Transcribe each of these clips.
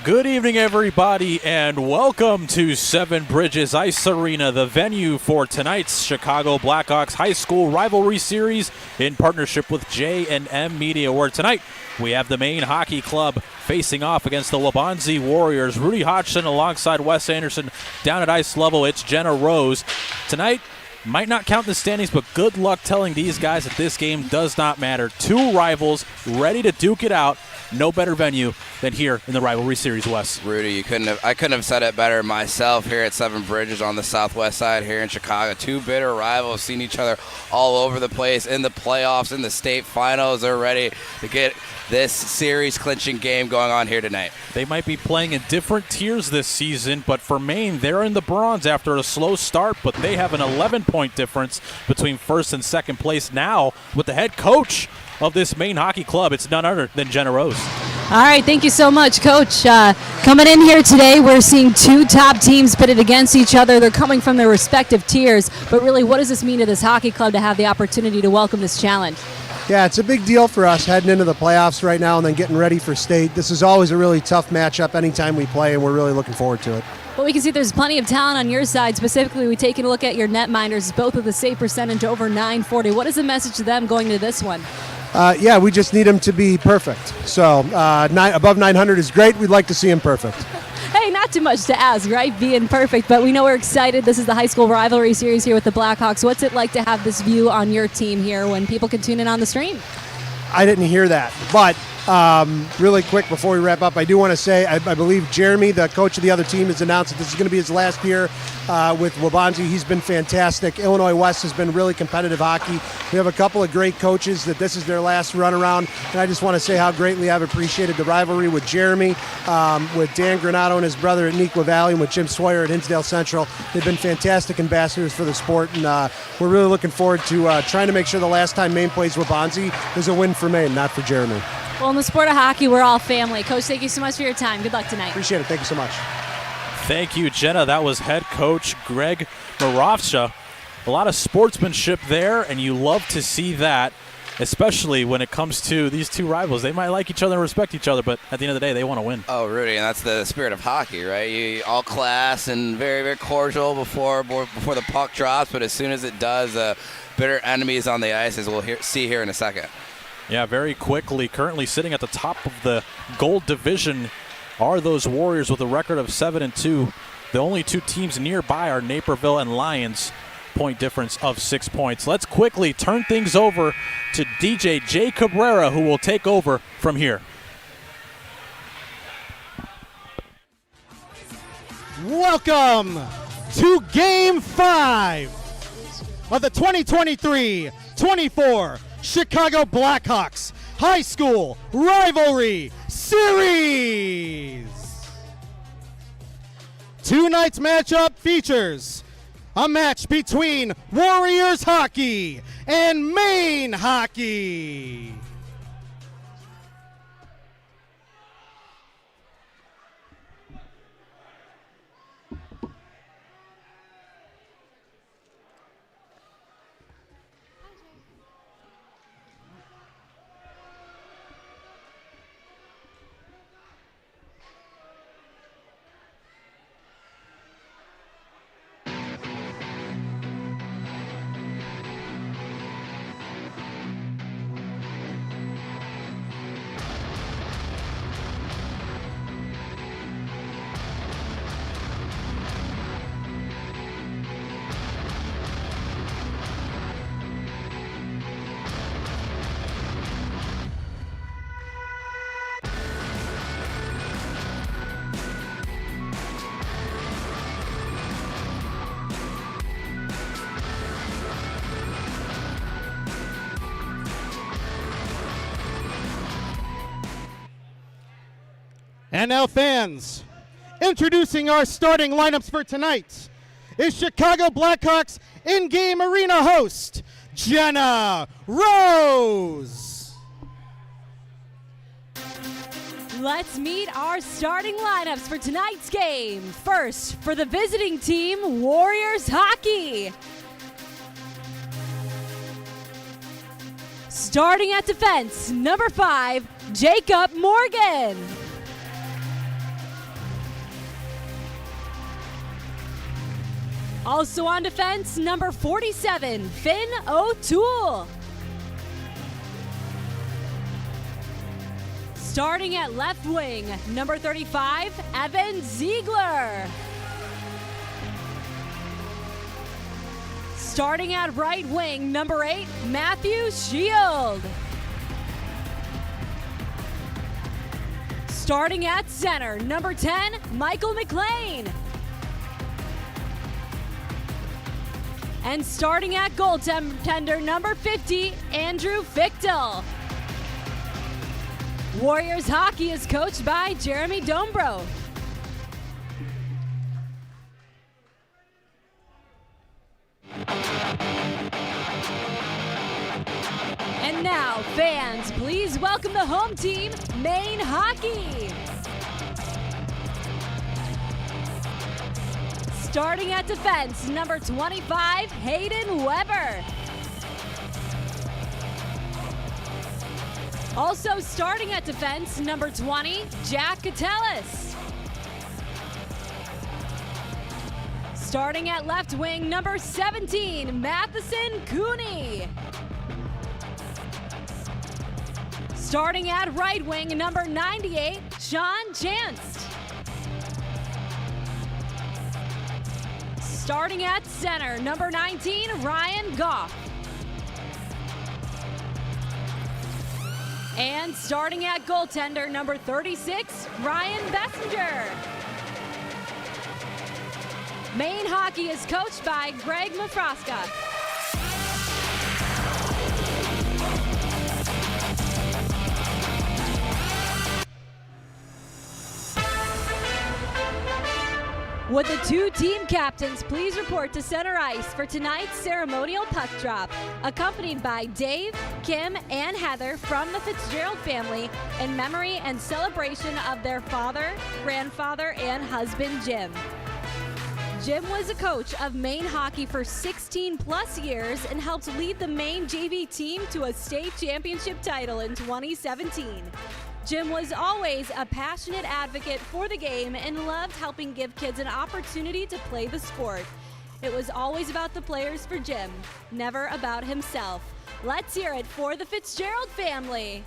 Good evening, everybody, and welcome to Seven Bridges Ice Arena, the venue for tonight's Chicago Blackhawks High School Rivalry Series in partnership with J&M Media, where tonight we have the Maine Hockey Club facing off against the Waubonsie Warriors. Rudy Hodgson alongside Wes Anderson. Down at ice level, it's Jenna Rose. Tonight, might not count the standings, but good luck telling these guys that this game does not matter. Two rivals ready to duke it out. No better venue than here in the Rivalry Series, Wes. Rudy, I couldn't have said it better myself here at Seven Bridges on the southwest side here in Chicago. Two bitter rivals, seen each other all over the place in the playoffs, in the state finals. They're ready to get this series clinching game going on here tonight. They might be playing in different tiers this season, but for Maine, they're in the bronze after a slow start, but they have an 11-point difference between first and second place now with the head coach of this Maine Hockey Club. It's none other than Jenna Rose. All right, thank you so much, Coach. Coming in here today, we're seeing two top teams pitted against each other. They're coming from their respective tiers, but really, what does this mean to this hockey club to have the opportunity to welcome this challenge? Yeah, it's a big deal for us heading into the playoffs right now and then getting ready for state. This is always a really tough matchup anytime we play, and we're really looking forward to it. Well, we can see there's plenty of talent on your side. Specifically, we taking a look at your netminders, both with a save percentage over .940. What is the message to them going to this one? Yeah, we just need them to be perfect. So above 900 is great. We'd like to see them perfect. Hey, not too much to ask, right? Being perfect, but we know we're excited. This is the high school rivalry series here with the Blackhawks. What's it like to have this view on your team here when people can tune in on the stream? I didn't hear that, but really quick before we wrap up, I do want to say I believe Jeremy, the coach of the other team, has announced that this is going to be his last year with Waubonsie. He's been fantastic. Illinois West has been really competitive hockey. We have a couple of great coaches that this is their last run around, and I just want to say how greatly I've appreciated the rivalry with Jeremy, with Dan Granato and his brother at Neuqua Valley, and with Jim Sawyer at Hinsdale Central. They've been fantastic ambassadors for the sport, and we're really looking forward to trying to make sure the last time Maine plays Waubonsie is a win for Maine, not for Jeremy. Well, in the sport of hockey, we're all family. Coach, thank you so much for your time. Good luck tonight. Appreciate it. Thank you so much. Thank you, Jenna. That was head coach Greg Marofsha. A lot of sportsmanship there, and you love to see that, especially when it comes to these two rivals. They might like each other and respect each other, but at the end of the day, they want to win. Oh, Rudy, and that's the spirit of hockey, right? All class and very, very cordial before the puck drops, but as soon as it does, bitter enemies on the ice, as we'll see here in a second. Yeah, very quickly. Currently sitting at the top of the gold division are those Warriors with a record of 7-2. The only two teams nearby are Naperville and Lions, point difference of 6 points. Let's quickly turn things over to DJ Jay Cabrera, who will take over from here. Welcome to Game 5 of the 2023-24 Chicago Blackhawks High School Rivalry Series. Tonight's matchup features a match between Warriors Hockey and Maine Hockey. And now, fans, introducing our starting lineups for tonight is Chicago Blackhawks in-game arena host, Jenna Rose. Let's meet our starting lineups for tonight's game. First, for the visiting team, Warriors Hockey. Starting at defense, number 5, Jacob Morgan. Also on defense, number 47, Finn O'Toole. Starting at left wing, number 35, Evan Ziegler. Starting at right wing, number 8, Matthew Shield. Starting at center, number 10, Michael McLean. And starting at goaltender, number 50, Andrew Fichtel. Warriors hockey is coached by Jeremy Dombro. And now, fans, please welcome the home team, Maine Hockey. Starting at defense, number 25, Hayden Weber. Also starting at defense, number 20, Jack Catellis. Starting at left wing, number 17, Matheson Cooney. Starting at right wing, number 98, Sean Chanst. Starting at center, number 19, Ryan Goff. And starting at goaltender, number 36, Ryan Bessinger. Maine hockey is coached by Greg Mafroska. Would the two team captains please report to center ice for tonight's ceremonial puck drop, accompanied by Dave, Kim, and Heather from the Fitzgerald family in memory and celebration of their father, grandfather, and husband, Jim. Jim was a coach of Maine hockey for 16 plus years and helped lead the Maine JV team to a state championship title in 2017. Jim was always a passionate advocate for the game and loved helping give kids an opportunity to play the sport. It was always about the players for Jim, never about himself. Let's hear it for the Fitzgerald family.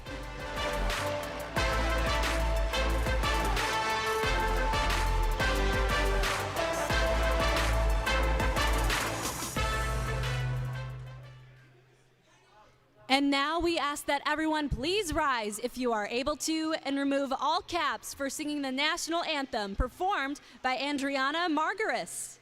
And now we ask that everyone please rise if you are able to and remove all caps for singing the national anthem performed by Andriana Margaris.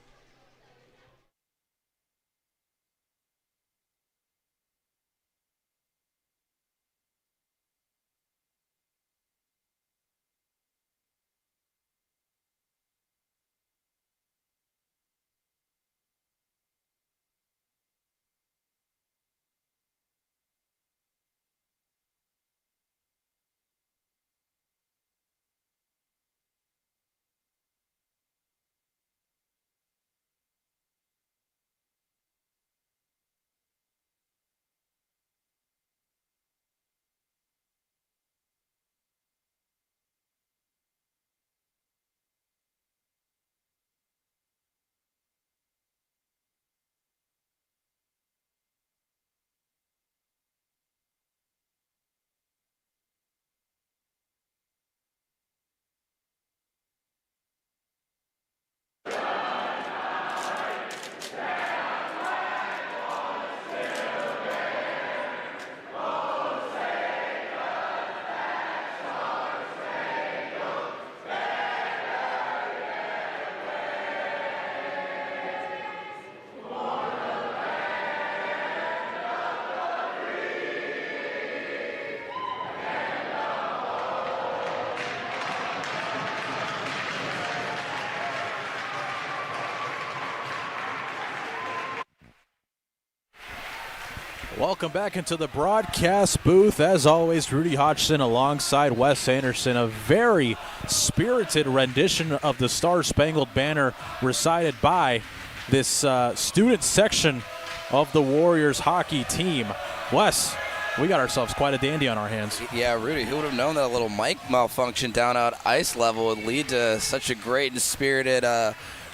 Welcome back into the broadcast booth. As always, Rudy Hodgson alongside Wes Anderson. A very spirited rendition of the Star Spangled Banner recited by this student section of the Warriors hockey team. Wes, we got ourselves quite a dandy on our hands. Yeah, Rudy, who would have known that a little mic malfunction down at ice level would lead to such a great and spirited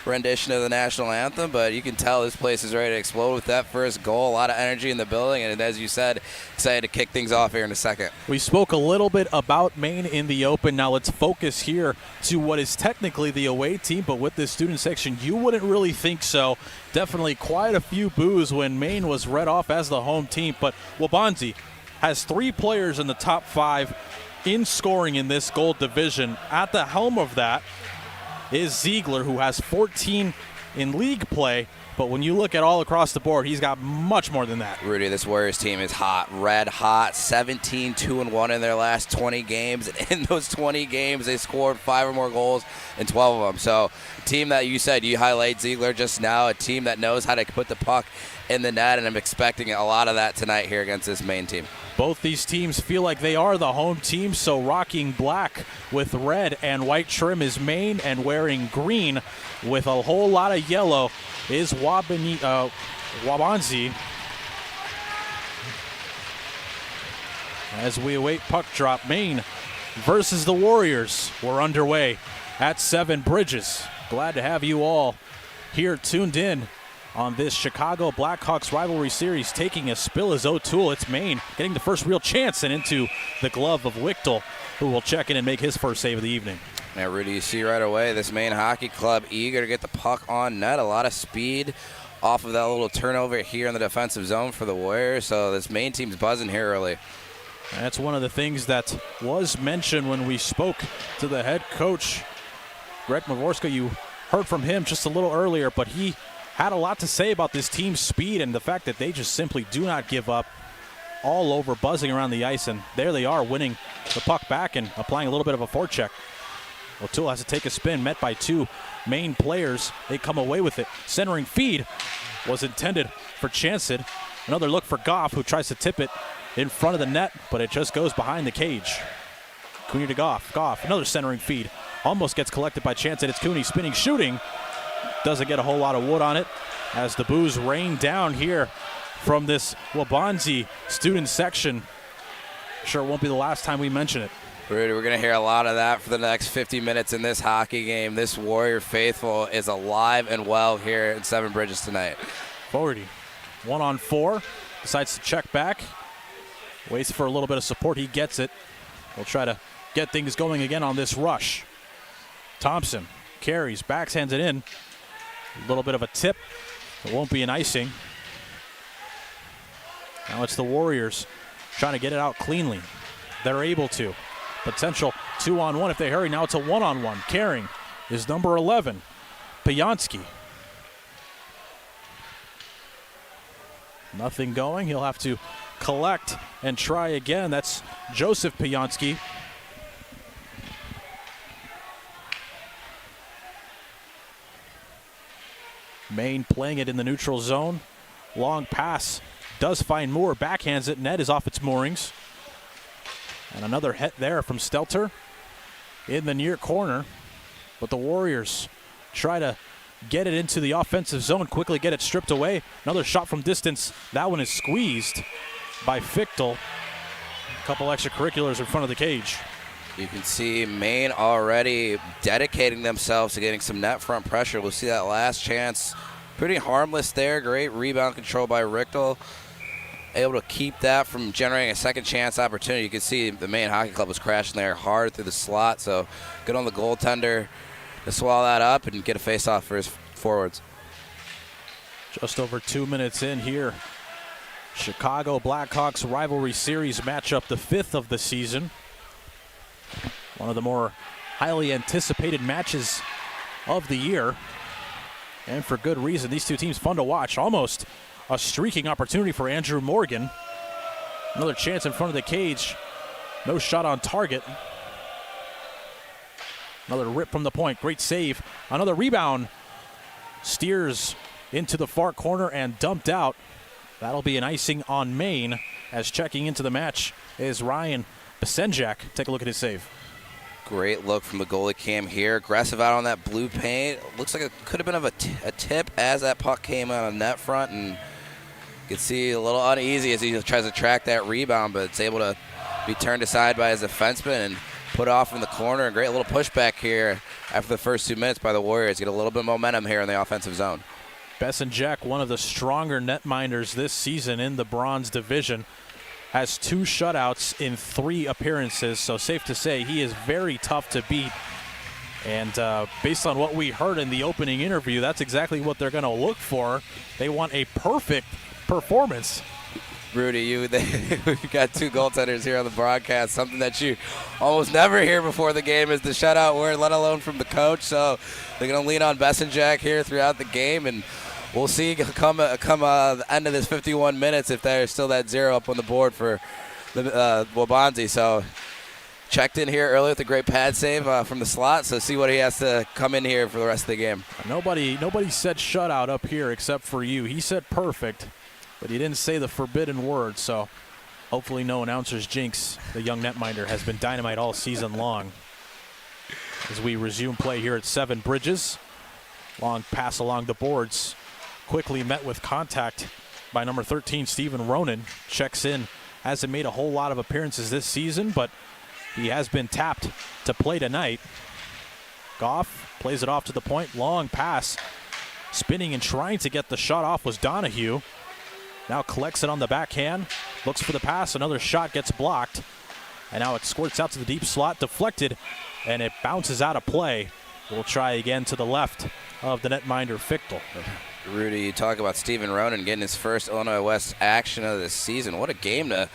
rendition of the national anthem, but you can tell this place is ready to explode with that first goal. A lot of energy in the building, and as you said, excited to kick things off here in a second. We spoke a little bit about Maine in the open. Now let's focus here to what is technically the away team, but with this student section, you wouldn't really think so. Definitely quite a few boos when Maine was read off as the home team, but Waubonsie has 3 players in the top 5 in scoring in this gold division. At the helm of that is Ziegler, who has 14 in league play, but when you look at all across the board, he's got much more than that. Rudy, this Warriors team is hot, red hot, 17-2-1 in their last 20 games. And in those 20 games, they scored 5 or more goals in 12 of them. So a team that you said, you highlight Ziegler just now, a team that knows how to put the puck in the net, and I'm expecting a lot of that tonight here against this Maine team. Both these teams feel like they are the home team, so rocking black with red and white trim is Maine, and wearing green with a whole lot of yellow is Waubonsie. As we await puck drop, Maine versus the Warriors. We're underway at 7 Bridges. Glad to have you all here tuned in on this Chicago Blackhawks rivalry series. Taking a spill is O'Toole. It's Maine getting the first real chance and into the glove of Wichtel, who will check in and make his first save of the evening. Now, Rudy, you see right away this Maine hockey club eager to get the puck on net. A lot of speed off of that little turnover here in the defensive zone for the Warriors. So this Maine team's buzzing here early. That's one of the things that was mentioned when we spoke to the head coach, Greg Mavorska. You heard from him just a little earlier, but he had a lot to say about this team's speed and the fact that they just simply do not give up, all over, buzzing around the ice, and there they are winning the puck back and applying a little bit of a forecheck. O'Toole has to take a spin, met by 2 Maine players. They come away with it. Centering feed was intended for Chancet. Another look for Goff, who tries to tip it in front of the net, but it just goes behind the cage. Cooney to Goff. Goff, another centering feed. Almost gets collected by Chancet. It's Cooney spinning, shooting. Doesn't get a whole lot of wood on it as the boos rain down here from this Waubonsie student section. Sure, it won't be the last time we mention it. Rudy, we're going to hear a lot of that for the next 50 minutes in this hockey game. This Warrior faithful is alive and well here in 7 Bridges tonight. Fogarty, 1-on-4, decides to check back. Waits for a little bit of support. He gets it. We'll try to get things going again on this rush. Thompson carries, backhands it in. A little bit of a tip. It won't be an icing. Now it's the Warriors trying to get it out cleanly. They're able to. Potential 2-on-1 if they hurry. Now it's a 1-on-1. Carrying is number 11, Piansky. Nothing going. He'll have to collect and try again. That's Joseph Piansky. Maine playing it in the neutral zone. Long pass does find Moore. Backhands it. Net is off its moorings. And another hit there from Stelter in the near corner. But the Warriors try to get it into the offensive zone, quickly get it stripped away. Another shot from distance. That one is squeezed by Fichtel. A couple extracurriculars in front of the cage. You can see Maine already dedicating themselves to getting some net front pressure. We'll see that last chance. Pretty harmless there. Great rebound control by Richtel. Able to keep that from generating a second chance opportunity. You can see the Maine Hockey Club was crashing there hard through the slot, so good on the goaltender to swallow that up and get a face-off for his forwards. Just over 2 minutes in here. Chicago Blackhawks rivalry series matchup, the 5th of the season. One of the more highly anticipated matches of the year, and for good reason. These two teams fun to watch. Almost a streaking opportunity for Andrew Morgan. Another chance in front of the cage. No shot on target. Another rip from the point. Great save. Another rebound. Steers into the far corner and dumped out. That'll be an icing on Maine, as checking into the match is Ryan Basenjak. Take a look at his save. Great look from the goalie cam here. Aggressive out on that blue paint. Looks like it could have been of a tip as that puck came out on net front, and you can see a little uneasy as he tries to track that rebound, but it's able to be turned aside by his defenseman and put off in the corner. A great little pushback here after the first 2 minutes by the Warriors. Get a little bit of momentum here in the offensive zone. Besenjak, one of the stronger netminders this season in the bronze division, has 2 shutouts in 3 appearances, so safe to say he is very tough to beat. And based on what we heard in the opening interview, that's exactly what they're going to look for. They want a perfect performance. Rudy, we've got 2 goaltenders here on the broadcast. Something that you almost never hear before the game is the shutout word, let alone from the coach. So they're going to lean on Besenjak here throughout the game, and we'll see come the end of this 51 minutes if there's still that 0 up on the board for the Waubonsie. So checked in here earlier with a great pad save from the slot, so see what he has to come in here for the rest of the game. Nobody said shutout up here except for you. He said perfect, but he didn't say the forbidden word, so hopefully no announcer's jinx. The young netminder has been dynamite all season long. As we resume play here at 7 Bridges, long pass along the boards, quickly met with contact by number 13, Stephen Ronan. Checks in, hasn't made a whole lot of appearances this season, but he has been tapped to play tonight. Goff plays it off to the point. Long pass. Spinning and trying to get the shot off was Donahue. Now collects it on the backhand. Looks for the pass. Another shot gets blocked. And now it squirts out to the deep slot. Deflected. And it bounces out of play. We'll try again to the left of the netminder, Fichtel. Rudy, you talk about Stephen Ronan getting his first Illinois West action of the season. What a game to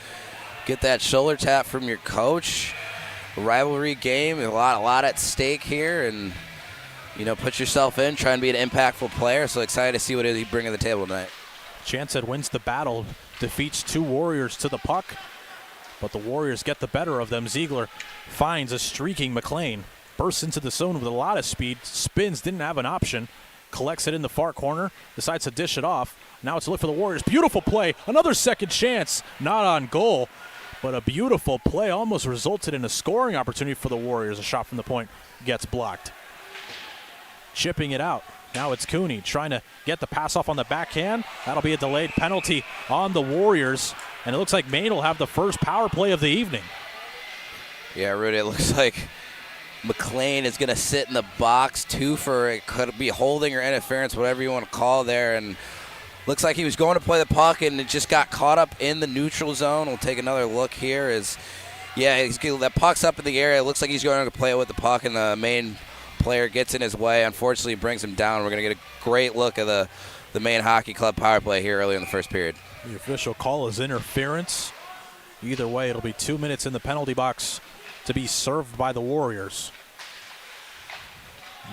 get that shoulder tap from your coach. Rivalry game, a lot at stake here, and put yourself in, try and be an impactful player. So excited to see what he brings to the table tonight. Chancet wins the battle, defeats 2 Warriors to the puck, but the Warriors get the better of them. Ziegler finds a streaking McLean, bursts into the zone with a lot of speed, spins, didn't have an option, collects it in the far corner, decides to dish it off. Now it's a look for the Warriors. Beautiful play, another second chance, not on goal. But a beautiful play almost resulted in a scoring opportunity for the Warriors. A shot from the point gets blocked. Chipping it out. Now it's Cooney trying to get the pass off on the backhand. That'll be a delayed penalty on the Warriors. And it looks like Maine will have the first power play of the evening. Yeah, Rudy, it looks like McLean is going to sit in the box, 2 for it could be holding or interference, whatever you want to call there. And looks like he was going to play the puck, and it just got caught up in the neutral zone. We'll take another look here. That puck's up in the area. It looks like he's going to play it with the puck, and the Maine player gets in his way. Unfortunately, brings him down. We're going to get a great look at the Maine Hockey Club power play here early in the first period. The official call is interference. Either way, it'll be 2 minutes in the penalty box to be served by the Warriors.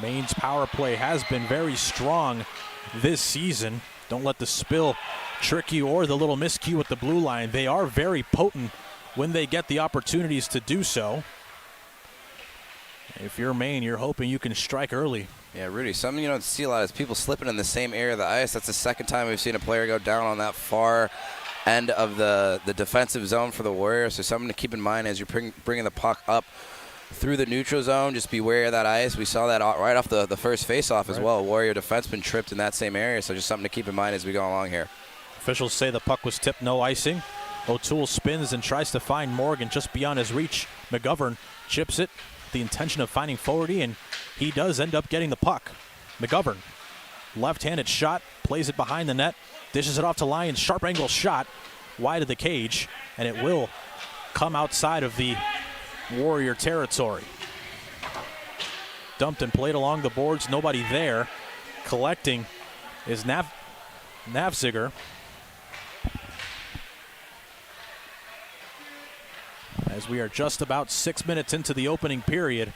Maine's power play has been very strong this season. Don't let the spill trick you or the little miscue with the blue line. They are very potent when they get the opportunities to do so. If you're Maine, you're hoping you can strike early. Yeah, Rudy, something you don't see a lot is people slipping in the same area of the ice. That's the second time we've seen a player go down on that far end of the defensive zone for the Warriors. So something to keep in mind as you're bringing the puck up through the neutral zone. Just be wary of that ice. We saw that right off the first face-off as well. Warrior defenseman tripped in that same area, so just something to keep in mind as we go along here. Officials say the puck was tipped, no icing. O'Toole spins and tries to find Morgan just beyond his reach. McGovern chips it, the intention of finding Fogarty, and he does end up getting the puck. McGovern, left-handed shot, plays it behind the net, dishes it off to Lyons. Sharp angle shot wide of the cage, and it will come outside of the Warrior territory. Dumped and played along the boards, nobody there. Collecting is Navziger. As we are just about 6 minutes into the opening period.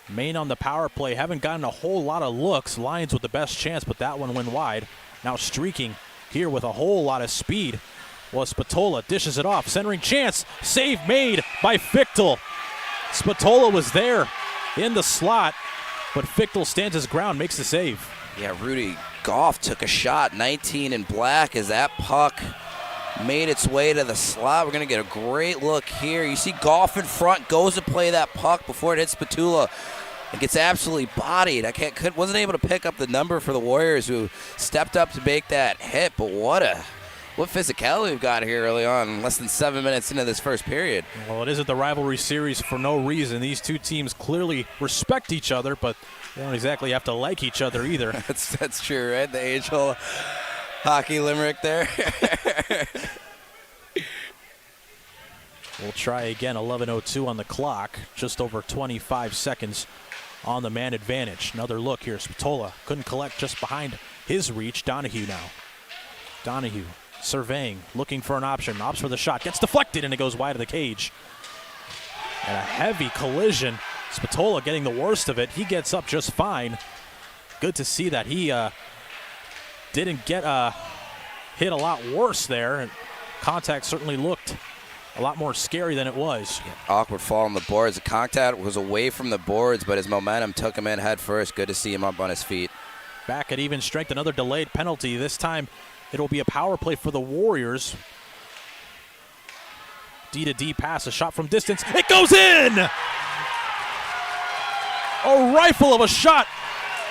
Maine on the power play, haven't gotten a whole lot of looks. Lions with the best chance, but that one went wide. Now streaking here with a whole lot of speed was Spatola, dishes it off, centering chance, save made by Fichtel. Spatola was there in the slot, but Fichtel stands his ground, makes the save. Yeah, Rudy, Goff took a shot, 19 in black, as that puck made its way to the slot. We're going to get a great look here. You see Goff in front, goes to play that puck before it hits Spatola. It gets absolutely bodied. Wasn't able to pick up the number for the Warriors, who stepped up to make that hit, but what a what physicality we've got here early on, less than 7 minutes into this first period. Well, it isn't the rivalry series for no reason. These two teams clearly respect each other, but they don't exactly have to like each other either. That's true, right? The age-old hockey limerick there. We'll try again, 11:02 on the clock, just over 25 seconds on the man advantage. Another look here, Spatola couldn't collect just behind his reach. Donahue now. Donahue surveying, looking for an option, opts for the shot, gets deflected, and it goes wide of the cage. And a heavy collision. Spatola getting the worst of it. He gets up just fine. Good to see that he didn't get hit a lot worse there. And contact certainly looked a lot more scary than it was. Awkward fall on the boards. The contact was away from the boards, but his momentum took him in head first. Good to see him up on his feet. Back at even strength, another delayed penalty. This time it'll be a power play for the Warriors. D-to-D pass, a shot from distance. It goes in! A rifle of a shot.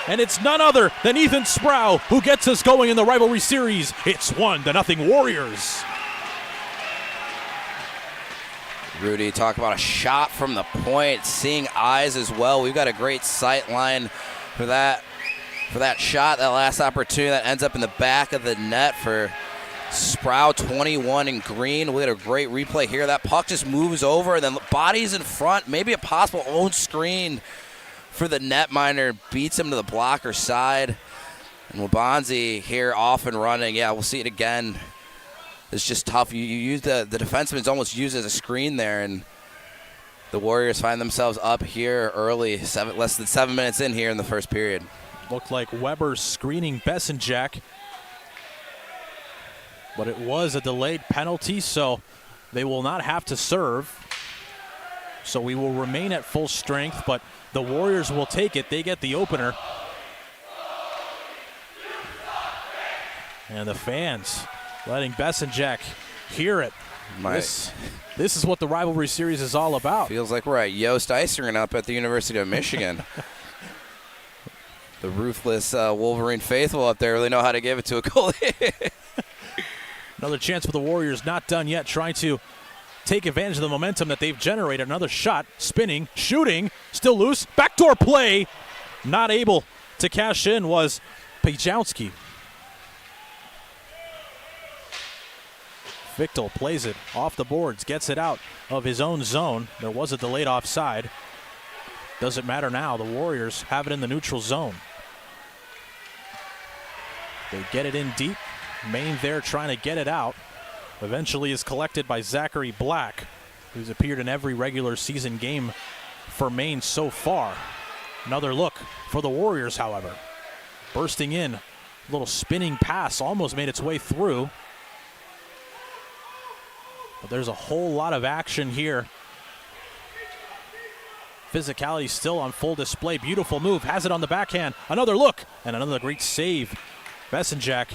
And it's none other than Ethan Sproul who gets us going in the rivalry series. It's 1-0 Warriors. Rudy, talk about a shot from the point, seeing eyes as well. We've got a great sight line for that shot, that last opportunity that ends up in the back of the net for Sproul, 21 in green. We had a great replay here. That puck just moves over, and then bodies in front, maybe a possible own screen for the netminder, beats him to the blocker side. And Waubonsie here off and running. Yeah, we'll see it again. It's just tough. You use the defenseman's almost used as a screen there, and the Warriors find themselves up here early, less than 7 minutes in here in the first period. Looked like Weber screening Bessenjack, but it was a delayed penalty, so they will not have to serve. So we will remain at full strength, but the Warriors will take it. They get the opener. And the fans letting Bessenjack hear it. This is what the rivalry series is all about. Feels like we're at Yost Ice Arena up at the University of Michigan. The ruthless Wolverine faithful up there really know how to give it to a goalie. Another chance for the Warriors, not done yet, trying to take advantage of the momentum that they've generated. Another shot, spinning, shooting, still loose, backdoor play. Not able to cash in was Pajowski. Fichtel plays it off the boards, gets it out of his own zone. There was a delayed offside. Doesn't matter now. The Warriors have it in the neutral zone. They get it in deep. Maine there trying to get it out. Eventually is collected by Zachary Black, who's appeared in every regular season game for Maine so far. Another look for the Warriors, however. Bursting in, a little spinning pass, almost made its way through. But there's a whole lot of action here. Physicality still on full display. Beautiful move, has it on the backhand. Another look, and another great save. Bessenjack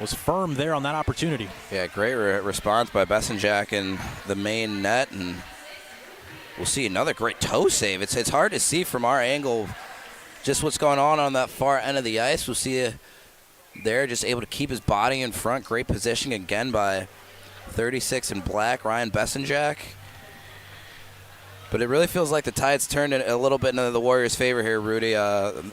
was firm there on that opportunity. Yeah, great response by Bessenjack in the main net, and we'll see another great toe save. It's hard to see from our angle just what's going on that far end of the ice. We'll see there, just able to keep his body in front. Great positioning again by 36 in black, Ryan Bessenjack. But it really feels like the tide's turned a little bit into the Warriors' favor here, Rudy.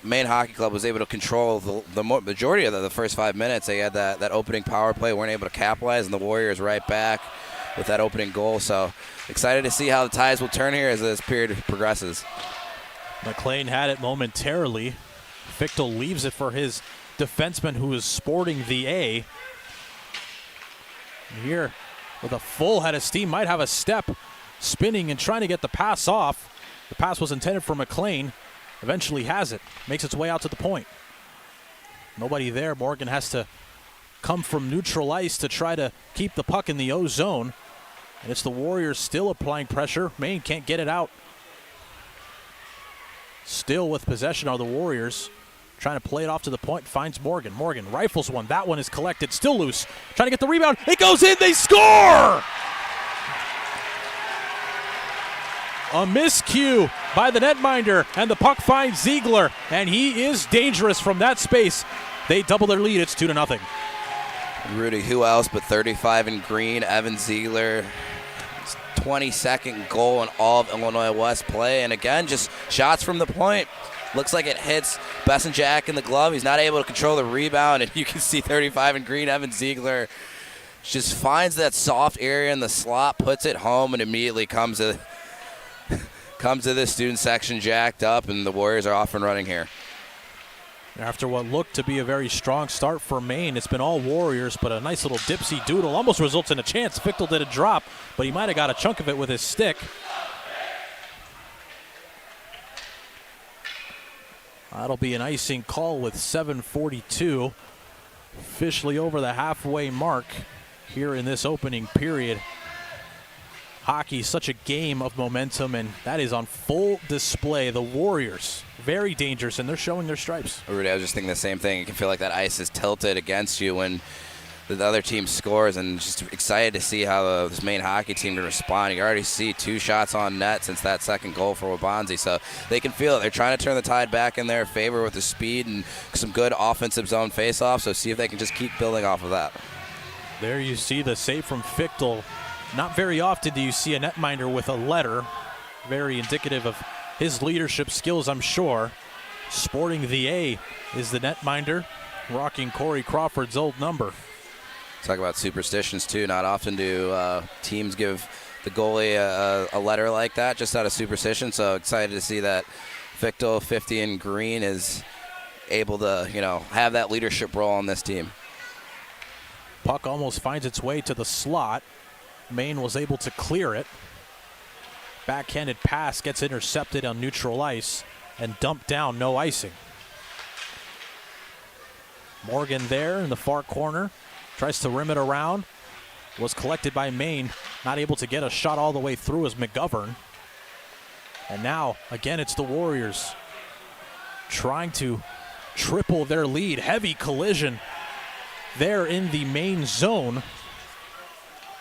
Maine Hockey Club was able to control the majority of the first 5 minutes. They had that opening power play, weren't able to capitalize, and the Warriors right back with that opening goal. So excited to see how the tides will turn here as this period progresses. McLean had it momentarily. Fichtel leaves it for his defenseman who is sporting the A. Here with a full head of steam, might have a step, spinning and trying to get the pass off. The pass was intended for McLean. Eventually has it, makes its way out to the point. Nobody there. Morgan has to come from neutral ice to try to keep the puck in the O zone. And it's the Warriors still applying pressure. Maine can't get it out. Still with possession are the Warriors. Trying to play it off to the point, finds Morgan. Morgan rifles one. That one is collected, still loose. Trying to get the rebound. It goes in, they score! A miscue by the netminder, and the puck finds Ziegler, and he is dangerous from that space. They double their lead, it's 2-0. Rudy, who else but 35 in green, Evan Ziegler. 22nd goal in all of Illinois West play. And again, just shots from the point. Looks like it hits Bessenjack in the glove. He's not able to control the rebound, and you can see 35 in green, Evan Ziegler just finds that soft area in the slot, puts it home, and immediately comes to the student section jacked up, and the Warriors are off and running here. After what looked to be a very strong start for Maine, it's been all Warriors, but a nice little dipsy doodle almost results in a chance. Fichtel did a drop, but he might have got a chunk of it with his stick. That'll be an icing call with 7:42. Officially over the halfway mark here in this opening period. Hockey, such a game of momentum, and that is on full display. The Warriors, very dangerous, and they're showing their stripes. Rudy, I was just thinking the same thing. You can feel like that ice is tilted against you when the other team scores, and just excited to see how this Maine hockey team can respond. You already see 2 shots on net since that second goal for Waubonsie, so they can feel it. They're trying to turn the tide back in their favor with the speed and some good offensive zone faceoffs, so see if they can just keep building off of that. There you see the save from Fichtel. Not very often do you see a netminder with a letter. Very indicative of his leadership skills, I'm sure. Sporting the A is the netminder, rocking Corey Crawford's old number. Talk about superstitions, too. Not often do teams give the goalie a letter like that, just out of superstition. So excited to see that Fichtel, 50 in green, is able to, have that leadership role on this team. Puck almost finds its way to the slot. Maine was able to clear it. Backhanded pass gets intercepted on neutral ice and dumped down, no icing. Morgan there in the far corner. Tries to rim it around. Was collected by Maine. Not able to get a shot all the way through as McGovern. And now, again, it's the Warriors trying to triple their lead. Heavy collision there in the Maine zone.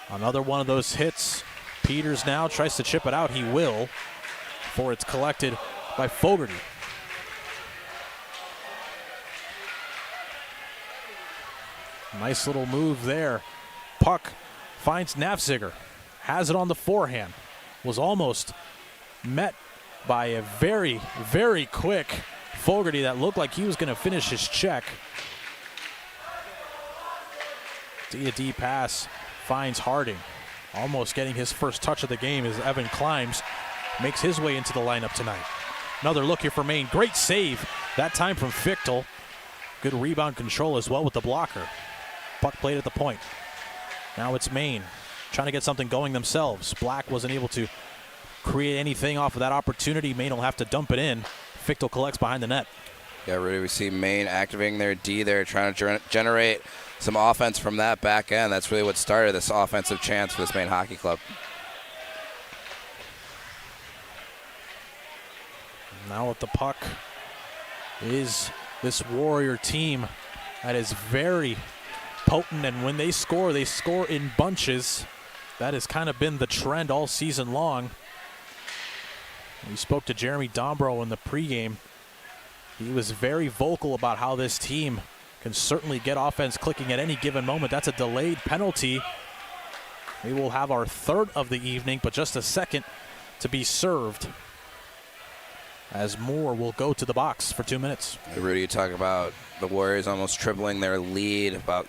Another one of those hits. Peters now tries to chip it out. He will, before it's collected by Fogarty. Nice little move there. Puck finds Nafziger. Has it on the forehand. Was almost met by a very, very quick Fogarty that looked like he was going to finish his check. D-to-D pass finds Harding. Almost getting his first touch of the game as Evan Climbs makes his way into the lineup tonight. Another look here for Maine. Great save, that time from Fichtel. Good rebound control as well with the blocker. Puck played at the point. Now it's Maine trying to get something going themselves. Black wasn't able to create anything off of that opportunity. Maine will have to dump it in. Fichtel collects behind the net. Yeah, Rudy, we see Maine activating their D there, trying to generate some offense from that back end. That's really what started this offensive chance for this Maine hockey club. Now with the puck is this Warrior team that is very potent, and when they score in bunches. That has kind of been the trend all season long. We spoke to Jeremy Dombrow in the pregame. He was very vocal about how this team can certainly get offense clicking at any given moment. That's a delayed penalty. We will have our third of the evening, but just a second to be served, as Moore will go to the box for 2 minutes. Rudy, you talk about the Warriors almost tripling their lead about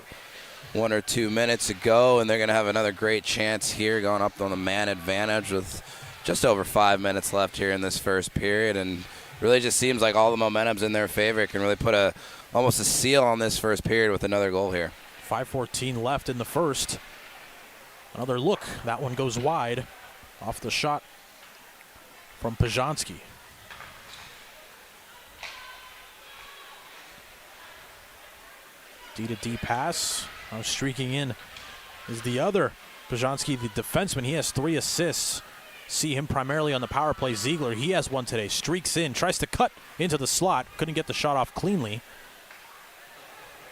1 or 2 minutes ago, and they're going to have another great chance here going up on the man advantage with just over 5 minutes left here in this first period, and really just seems like all the momentum's in their favor. It can really put almost a seal on this first period with another goal here. 5:14 left in the first. Another look. That one goes wide off the shot from Pajanski. D-to-D pass. Now streaking in is the other Pajanski, the defenseman. He has 3 assists. See him primarily on the power play. Ziegler, he has 1 today. Streaks in, tries to cut into the slot. Couldn't get the shot off cleanly.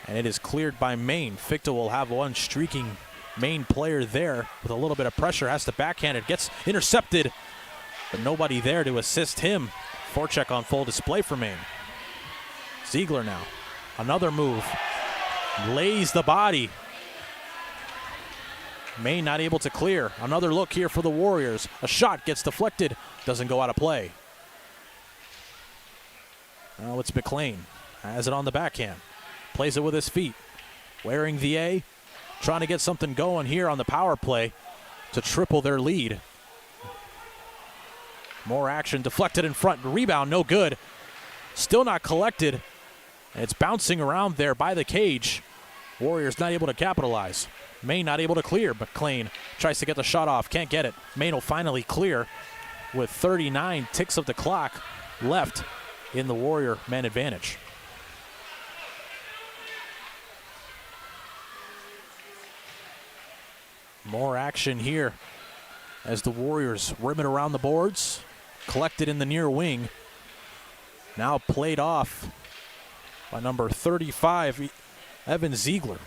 And it is cleared by Maine. Fichtel will have one streaking Maine player there with a little bit of pressure. Has to backhand it. Gets intercepted, but nobody there to assist him. Forecheck on full display for Maine. Ziegler now. Another move. Lays the body Maine not able to clear. Another look here for the Warriors. A shot gets deflected, doesn't go out of play. Now it's McLean. Has it on the backhand. Plays it with his feet. Wearing the A. Trying to get something going here on the power play to triple their lead. More action deflected in front. Rebound no good. Still not collected. It's bouncing around there by the cage. Warriors not able to capitalize. Maine not able to clear. McLean tries to get the shot off. Can't get it. Maine will finally clear with 39 ticks of the clock left in the Warrior man advantage. More action here as the Warriors rim it around the boards. Collected in the near wing. Now played off by number 35, Evan Ziegler.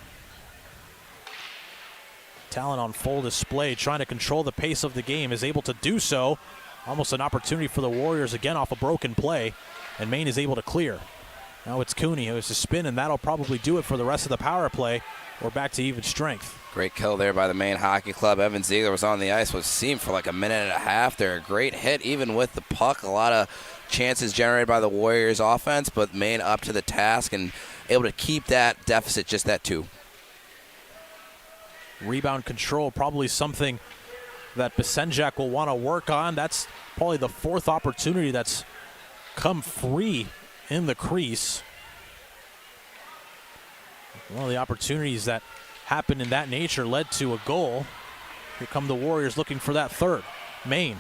Talent on full display, trying to control the pace of the game, is able to do so. Almost an opportunity for the Warriors again off a broken play, and Maine is able to clear. Now it's Cooney who has to spin, and that'll probably do it for the rest of the power play. We're back to even strength. Great kill there by the Maine Hockey Club. Evan Ziegler was on the ice, was seen for like a minute and a half there. A great hit even with the puck. A lot of chances generated by the Warriors offense, but Maine up to the task and able to keep that deficit just at 2. Rebound control, probably something that Besenjak will want to work on. That's probably the 4th opportunity that's come free in the crease. One of the opportunities that happened in that nature led to a goal. Here come the Warriors looking for that 3rd. Maine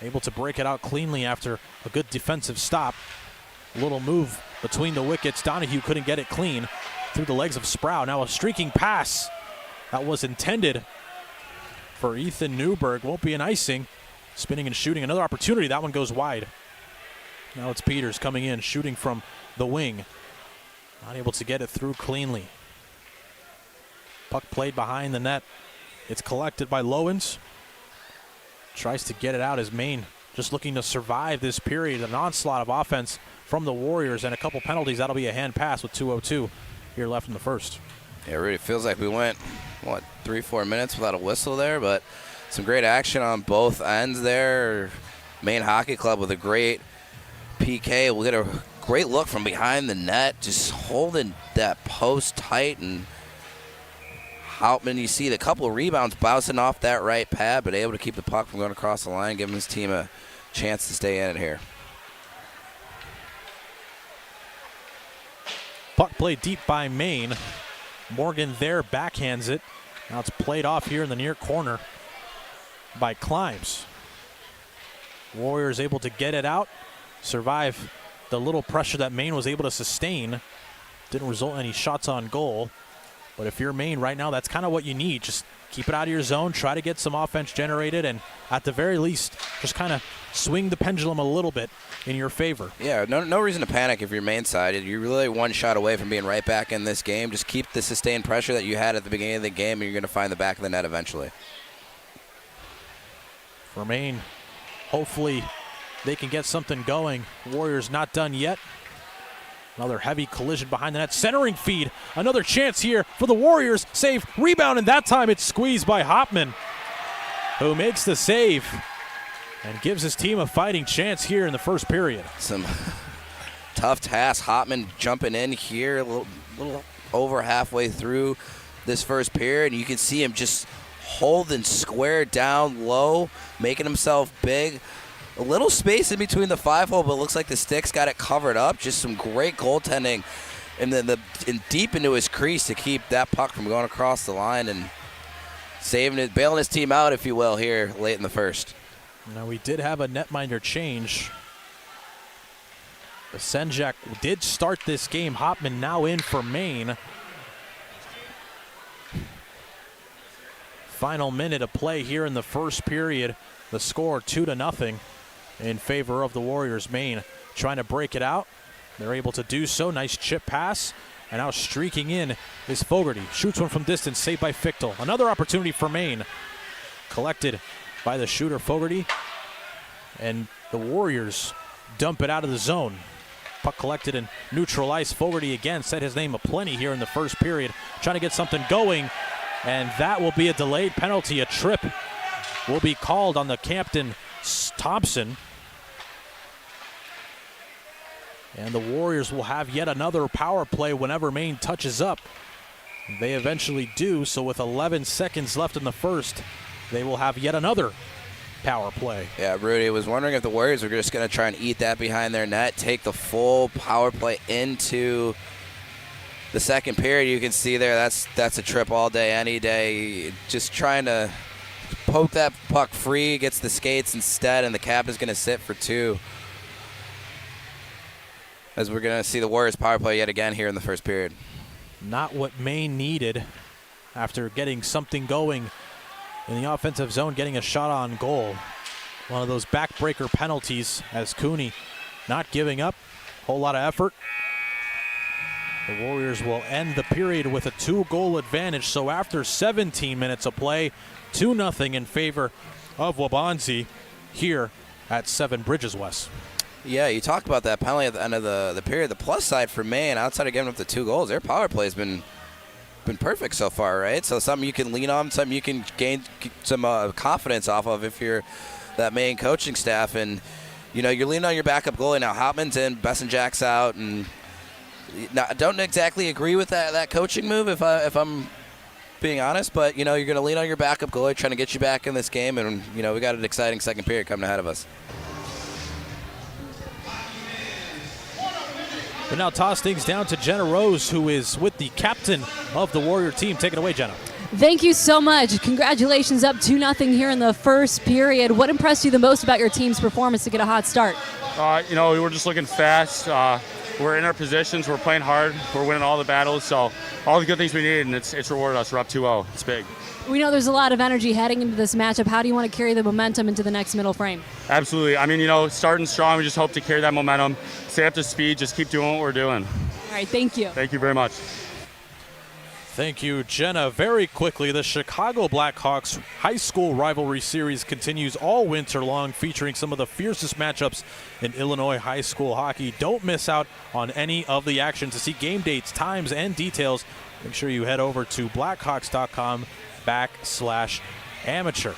able to break it out cleanly after a good defensive stop. A little move between the wickets. Donahue couldn't get it clean through the legs of Sproul. Now a streaking pass that was intended for Ethan Newberg. Won't be an icing. Spinning and shooting. Another opportunity. That one goes wide. Now it's Peters coming in, shooting from the wing. Not able to get it through cleanly. Puck played behind the net. It's collected by Lowens. Tries to get it out as Maine just looking to survive this period. An onslaught of offense from the Warriors and a couple penalties. That'll be a hand pass with 2:02 here left in the first. Yeah, it really feels like we went, 3-4 minutes without a whistle there, but some great action on both ends there. Maine Hockey Club with a great PK. We'll get a great look from behind the net, just holding that post tight, and Hauptmann, you see the couple of rebounds bouncing off that right pad, but able to keep the puck from going across the line, giving his team a chance to stay in it here. Puck played deep by Maine. Morgan there backhands it. Now it's played off here in the near corner by Climbs. Warriors able to get it out, survive the little pressure that Maine was able to sustain. Didn't result in any shots on goal. But if you're Maine right now, that's kind of what you need. Just keep it out of your zone, try to get some offense generated, and at the very least, just kind of swing the pendulum a little bit in your favor. Yeah, no reason to panic if you're Maine side. You're really one shot away from being right back in this game. Just keep the sustained pressure that you had at the beginning of the game, and you're going to find the back of the net eventually. For Maine, hopefully they can get something going. Warriors not done yet. Another heavy collision behind the net. Centering feed. Another chance here for the Warriors. Save, rebound, and that time it's squeezed by Hauptmann, who makes the save and gives his team a fighting chance here in the first period. Some tough task. Hauptmann jumping in here a little over halfway through this first period. You can see him just holding square down low, making himself big. A little space in between the 5-hole, but it looks like the sticks got it covered up. Just some great goaltending and deep into his crease to keep that puck from going across the line and saving it, bailing his team out, if you will, here late in the first. Now we did have a netminder change. Besenjak did start this game. Hauptmann now in for Maine. Final minute of play here in the first period. The score 2-0 in favor of the Warriors. Maine trying to break it out. They're able to do so. Nice chip pass. And now streaking in is Fogarty. Shoots one from distance, saved by Fichtel. Another opportunity for Maine. Collected by the shooter Fogarty. And the Warriors dump it out of the zone. Puck collected and neutral ice. Fogarty again set his name aplenty here in the first period. Trying to get something going. And that will be a delayed penalty. A trip will be called on the captain, Thompson. And the Warriors will have yet another power play whenever Maine touches up. They eventually do, so with 11 seconds left in the first, they will have yet another power play. Yeah, Rudy, was wondering if the Warriors were just going to try and eat that behind their net, take the full power play into the second period. You can see there, that's a trip all day, any day. Just trying to poke that puck free, gets the skates instead, and the captain's going to sit for 2. As we're going to see the Warriors power play yet again here in the first period. Not what Maine needed after getting something going in the offensive zone, getting a shot on goal. One of those backbreaker penalties as Cooney not giving up. Whole lot of effort. The Warriors will end the period with a 2-goal advantage. So after 17 minutes of play, 2-0 in favor of Waubonsie here at 7 Bridges West. Yeah, you talk about that penalty at the end of the period. The plus side for Maine, outside of giving up the 2 goals, their power play has been perfect so far, right? So something you can lean on, something you can gain some confidence off of if you're that Maine coaching staff. And, you know, you're leaning on your backup goalie. Now Hopman's in, Besson-Jack's out, and I don't exactly agree with that coaching move if I'm being honest, but, you know, you're going to lean on your backup goalie trying to get you back in this game, and, you know, we got an exciting second period coming ahead of us. We now toss things down to Jenna Rose, who is with the captain of the Warrior team. Take it away, Jenna. Thank you so much. Congratulations, up 2-0 here in the first period. What impressed you the most about your team's performance to get a hot start? You know, we were just looking fast. We're in our positions. We're playing hard. We're winning all the battles. So all the good things we need, and it's rewarded us. We're up 2-0. It's big. We know there's a lot of energy heading into this matchup. How do you want to carry the momentum into the next middle frame? Absolutely. I mean, you know, starting strong, we just hope to carry that momentum, stay up to speed, just keep doing what we're doing. All right, thank you. Thank you very much. Thank you, Jenna. Very quickly, the Chicago Blackhawks High School Rivalry Series continues all winter long, featuring some of the fiercest matchups in Illinois high school hockey. Don't miss out on any of the action. To see game dates, times, and details, make sure you head over to blackhawks.com/amateur.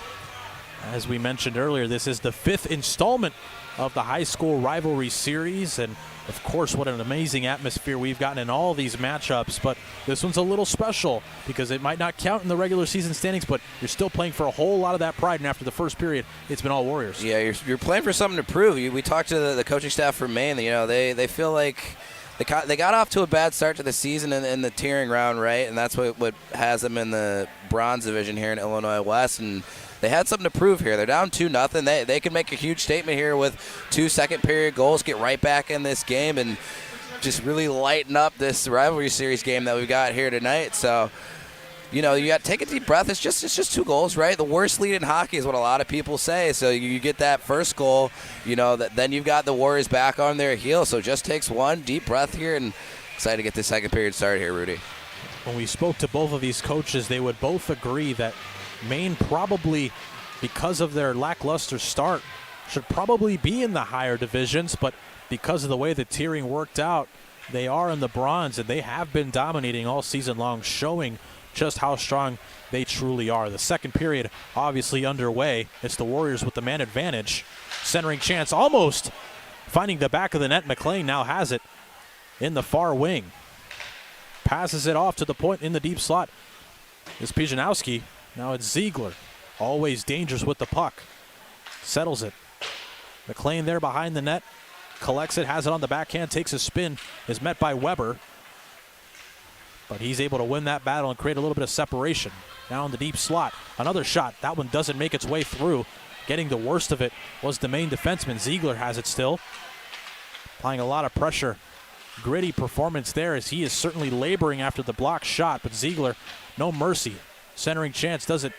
As we mentioned earlier, this is the 5th installment of the High School Rivalry Series, and of course, what an amazing atmosphere we've gotten in all these matchups. But this one's a little special because it might not count in the regular season standings, but you're still playing for a whole lot of that pride. And after the first period, it's been all Warriors. Yeah, you're playing for something to prove. We talked to the coaching staff from Maine. You know, they feel like they got off to a bad start to the season in the tiering round, right? And that's what has them in the bronze division here in Illinois West. And they had something to prove here. They're down 2-0. They can make a huge statement here with 2 second-period goals, get right back in this game, and just really lighten up this rivalry series game that we've got here tonight. So, you know, you got to take a deep breath. It's just 2 goals, right? The worst lead in hockey is what a lot of people say. So you get that first goal, you know, then you've got the Warriors back on their heels. So it just takes one deep breath here, and excited to get this second period started here, Rudy. When we spoke to both of these coaches, they would both agree that Maine probably, because of their lackluster start, should probably be in the higher divisions, but because of the way the tiering worked out, they are in the bronze, and they have been dominating all season long, showing just how strong they truly are. The second period obviously underway. It's the Warriors with the man advantage. Centering chance, almost finding the back of the net. McLean now has it in the far wing. Passes it off to the point in the deep slot. It's Pijanowski. Now it's Ziegler, always dangerous with the puck. Settles it. McLean there behind the net, collects it, has it on the backhand, takes a spin, is met by Weber. But he's able to win that battle and create a little bit of separation. Now in the deep slot, another shot. That one doesn't make its way through. Getting the worst of it was the Maine defenseman. Ziegler has it still. Applying a lot of pressure. Gritty performance there as he is certainly laboring after the block shot, but Ziegler, no mercy. Centering chance doesn't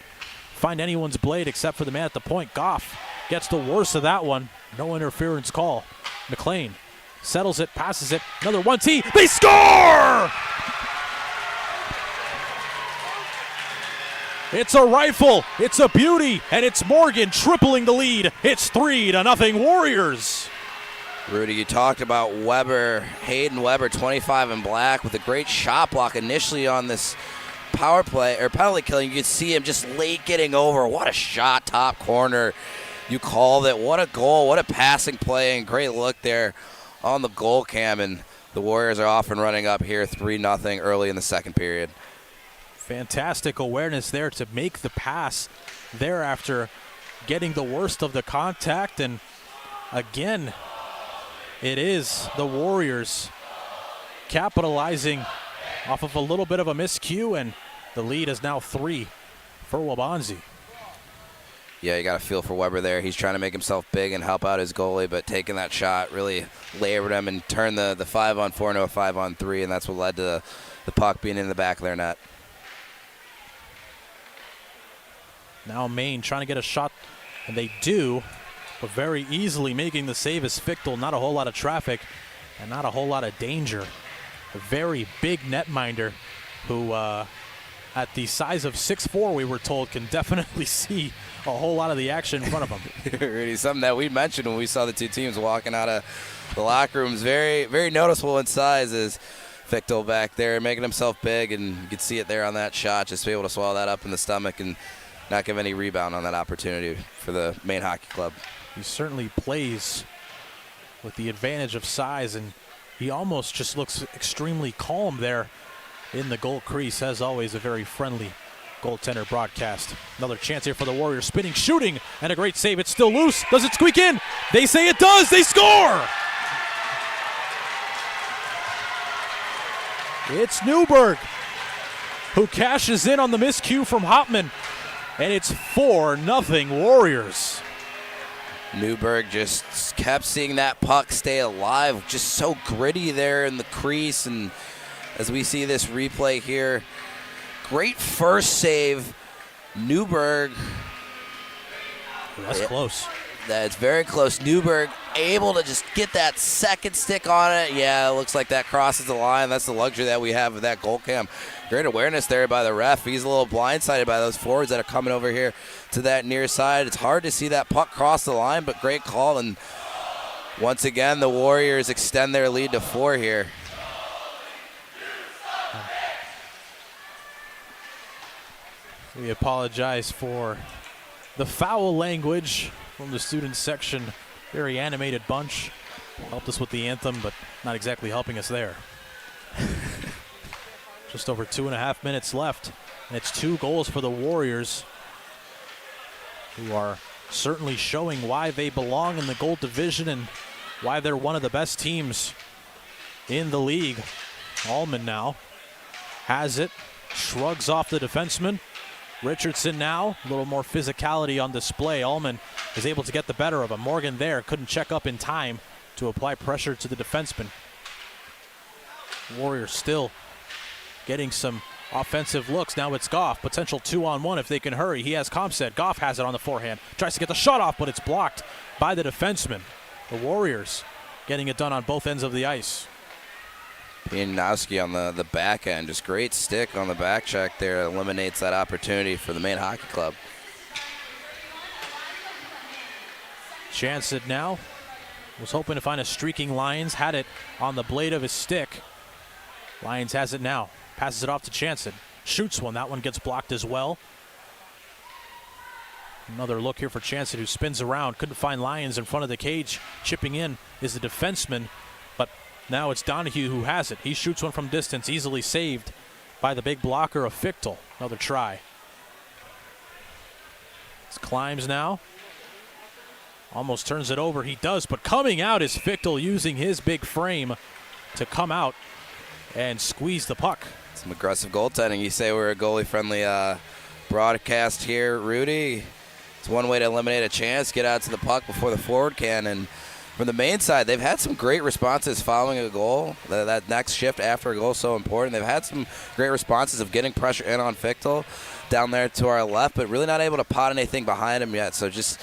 find anyone's blade except for the man at the point. Goff gets the worst of that one. No interference call. McLean settles it, passes it. Another 1-T. They score! It's a rifle. It's a beauty. And it's Morgan tripling the lead. It's 3-0 Warriors. Rudy, you talked about Weber, Hayden Weber, 25 in black, with a great shot block initially on this power play or penalty killing, you could see him just late getting over. What a shot, top corner. You called it. What a goal. What a passing play, and great look there on the goal cam. And the Warriors are off and running up here 3-0 early in the second period. Fantastic awareness there to make the pass there after getting the worst of the contact. And again, it is the Warriors capitalizing off of a little bit of a miscue, and the lead is now 3 for Waubonsie. Yeah, you got to feel for Weber there. He's trying to make himself big and help out his goalie, but taking that shot really labored him and turned the 5-on-4 into a 5-on-3, and that's what led to the puck being in the back of their net. Now Maine trying to get a shot, and they do, but very easily making the save is Fichtel. Not a whole lot of traffic and not a whole lot of danger. A very big netminder who, at the size of 6'4", we were told, can definitely see a whole lot of the action in front of him. Rudy, something that we mentioned when we saw the two teams walking out of the locker rooms, very, very noticeable in size is Fichtel back there making himself big, and you could see it there on that shot, just be able to swallow that up in the stomach and not give any rebound on that opportunity for the Maine Hockey Club. He certainly plays with the advantage of size, and he almost just looks extremely calm there in the goal crease. As always, a very friendly goaltender broadcast. Another chance here for the Warriors, spinning, shooting, and a great save. It's still loose. Does it squeak in? They say it does. They score! It's Newberg who cashes in on the miscue from Hopman, and it's 4-0 Warriors. Newberg just kept seeing that puck stay alive, just so gritty there in the crease. And as we see this replay here, great first save, Newberg. That's close. That's very close. Newberg able to just get that second stick on it. Yeah, it looks like that crosses the line. That's the luxury that we have with that goal cam. Great awareness there by the ref. He's a little blindsided by those forwards that are coming over here to that near side. It's hard to see that puck cross the line, but great call. And once again, the Warriors extend their lead to 4 here. We apologize for the foul language from the student section. Very animated bunch. Helped us with the anthem, but not exactly helping us there. Just over 2.5 minutes left, and it's 2 goals for the Warriors, who are certainly showing why they belong in the Gold Division and why they're one of the best teams in the league. Allman now has it, shrugs off the defenseman. Richardson now, a little more physicality on display. Allman is able to get the better of him. Morgan there couldn't check up in time to apply pressure to the defenseman. Warriors still getting some offensive looks. Now it's Goff, potential 2-on-1 if they can hurry. He has Comset. Goff has it on the forehand. Tries to get the shot off, but it's blocked by the defenseman. The Warriors getting it done on both ends of the ice. Pianowski on the back end. Just great stick on the back check there. Eliminates that opportunity for the Maine Hockey Club. Chancet now was hoping to find a streaking Lyons. Had it on the blade of his stick. Lyons has it now. Passes it off to Chancet. Shoots one. That one gets blocked as well. Another look here for Chancet, who spins around. Couldn't find Lyons in front of the cage. Chipping in is the defenseman. But now it's Donahue who has it. He shoots one from distance. Easily saved by the big blocker of Fichtel. Another try. It's Climbs now. Almost turns it over. He does, but coming out is Fichtel, using his big frame to come out and squeeze the puck. Some aggressive goaltending. You say we're a goalie-friendly broadcast here, Rudy. It's one way to eliminate a chance, get out to the puck before the forward can. And from the Maine side, they've had some great responses following a goal. That next shift after a goal is so important. They've had some great responses of getting pressure in on Fichtel down there to our left, but really not able to pot anything behind him yet. So just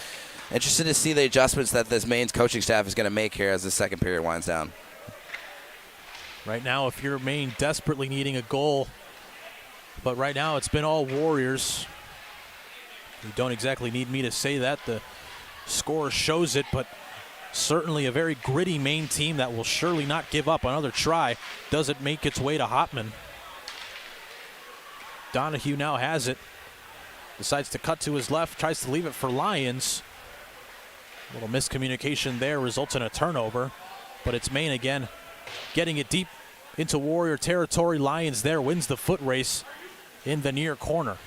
interested to see the adjustments that this Maine's coaching staff is going to make here as the second period winds down. Right now, if you're Maine desperately needing a goal, but right now it's been all Warriors. You don't exactly need me to say that. The score shows it, but certainly a very gritty Maine team that will surely not give up. Another try. Does it make its way to Hopman? Donahue now has it. Decides to cut to his left, tries to leave it for Lions. A little miscommunication there results in a turnover, but it's Maine again getting it deep into Warrior territory. Lions there, wins the foot race in the near corner.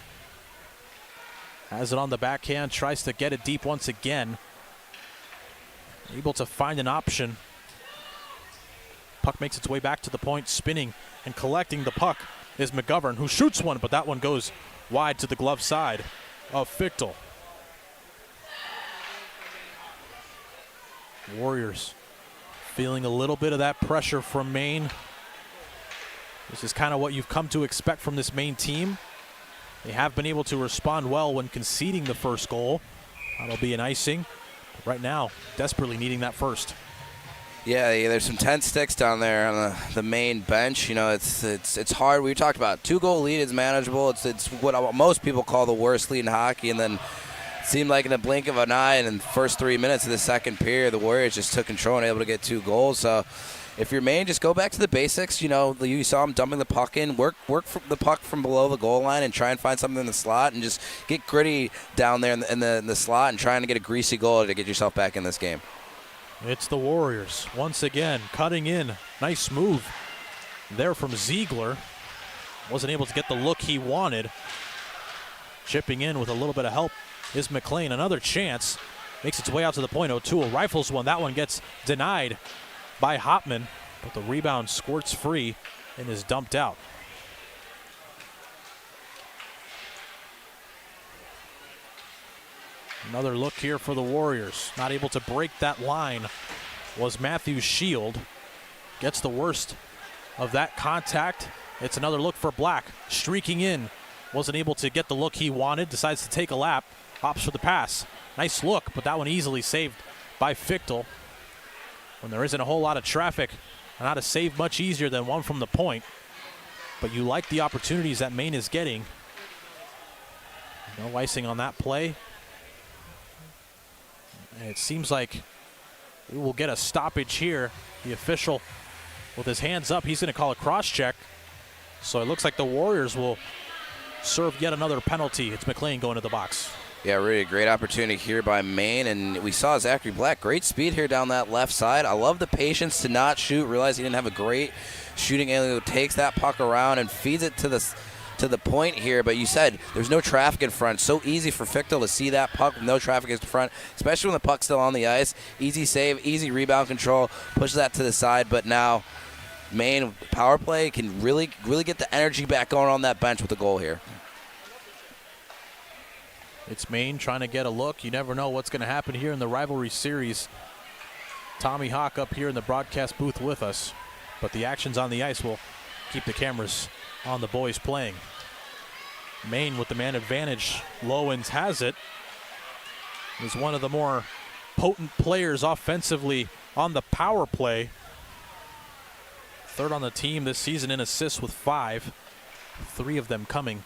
Has it on the backhand, tries to get it deep once again. Able to find an option. Puck makes its way back to the point, spinning and collecting the puck is McGovern, who shoots one, but that one goes wide to the glove side of Fichtel. Warriors feeling a little bit of that pressure from Maine. This is kind of what you've come to expect from this Maine team. They have been able to respond well when conceding the first goal. That'll be an icing. But right now, desperately needing that first. Yeah, there's some tense sticks down there on the Maine bench. You know, it's hard. We talked about 2-goal lead is manageable. It's what most people call the worst lead in hockey, and then it seemed like in the blink of an eye and in the first 3 minutes of the second period, the Warriors just took control and able to get 2 goals. So if you're Maine, just go back to the basics. You know, you saw them dumping the puck in, work the puck from below the goal line and try and find something in the slot and just get gritty down there in the slot and trying to get a greasy goal to get yourself back in this game. It's the Warriors once again cutting in. Nice move there from Ziegler. Wasn't able to get the look he wanted. Chipping in with a little bit of help is McLean. Another chance. Makes its way out to the point. O'Toole rifles one. That one gets denied by Hopman, but the rebound squirts free and is dumped out. Another look here for the Warriors. Not able to break that line was Matthew Shield. Gets the worst of that contact. It's another look for Black. Streaking in. Wasn't able to get the look he wanted. Decides to take a lap. Opts for the pass. Nice look, but that one easily saved by Fichtel. When there isn't a whole lot of traffic, not a save much easier than one from the point. But you like the opportunities that Maine is getting. No icing on that play. And it seems like we will get a stoppage here. The official with his hands up, he's going to call a cross-check. So it looks like the Warriors will serve yet another penalty. It's McLean going to the box. Yeah, really great opportunity here by Maine, and we saw Zachary Black. Great speed here down that left side. I love the patience to not shoot, realize he didn't have a great shooting angle, takes that puck around and feeds it to the point here. But you said there's no traffic in front. So easy for Fichtel to see that puck with no traffic in front, especially when the puck's still on the ice. Easy save, easy rebound control, pushes that to the side. But now Maine power play can really get the energy back going on that bench with the goal here. It's Maine trying to get a look. You never know what's going to happen here in the rivalry series. Tommy Hawk up here in the broadcast booth with us. But the actions on the ice will keep the cameras on the boys playing. Maine with the man advantage. Lowens has it. He's one of the more potent players offensively on the power play. Third on the team this season in assists with 5. 3 of them coming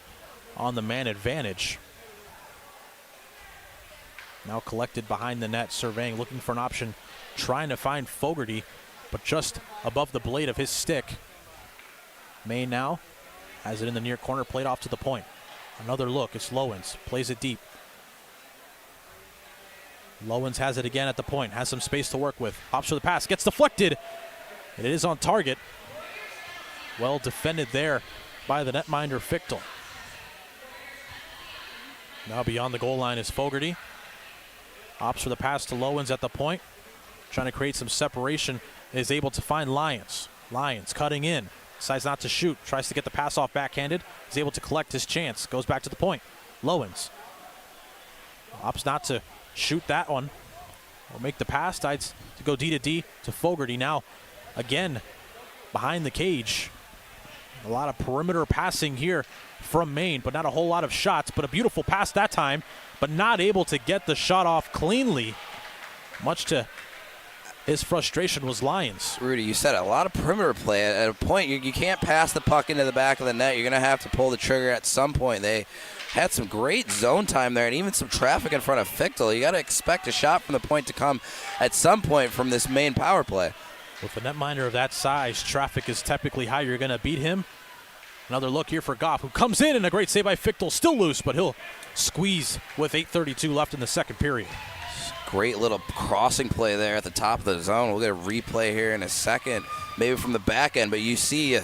on the man advantage. Now collected behind the net, surveying, looking for an option, trying to find Fogarty, but just above the blade of his stick. Maine now has it in the near corner, played off to the point. Another look, it's Lowens, plays it deep. Lowens has it again at the point, has some space to work with. Opts for the pass, gets deflected, and it is on target. Well defended there by the netminder Fichtel. Now beyond the goal line is Fogarty. Opts for the pass to Lowens at the point. Trying to create some separation. Is able to find Lyons. Lyons cutting in. Decides not to shoot. Tries to get the pass off backhanded. Is able to collect his chance. Goes back to the point. Lowens. Opts not to shoot that one. Or make the pass. Decides to go D to D to Fogarty. Now again behind the cage. A lot of perimeter passing here from Maine, but not a whole lot of shots. But a beautiful pass that time, but not able to get the shot off cleanly. Much to his frustration was Lyons. Rudy, you said a lot of perimeter play. At a point, you can't pass the puck into the back of the net. You're going to have to pull the trigger at some point. They had some great zone time there and even some traffic in front of Fichtel. You got to expect a shot from the point to come at some point from this Maine power play. With a netminder of that size, traffic is typically how you're going to beat him. Another look here for Goff, who comes in, and a great save by Fichtel. Still loose, but he'll squeeze with 8:32 left in the second period. Great little crossing play there at the top of the zone. We'll get a replay here in a second, maybe from the back end, but you see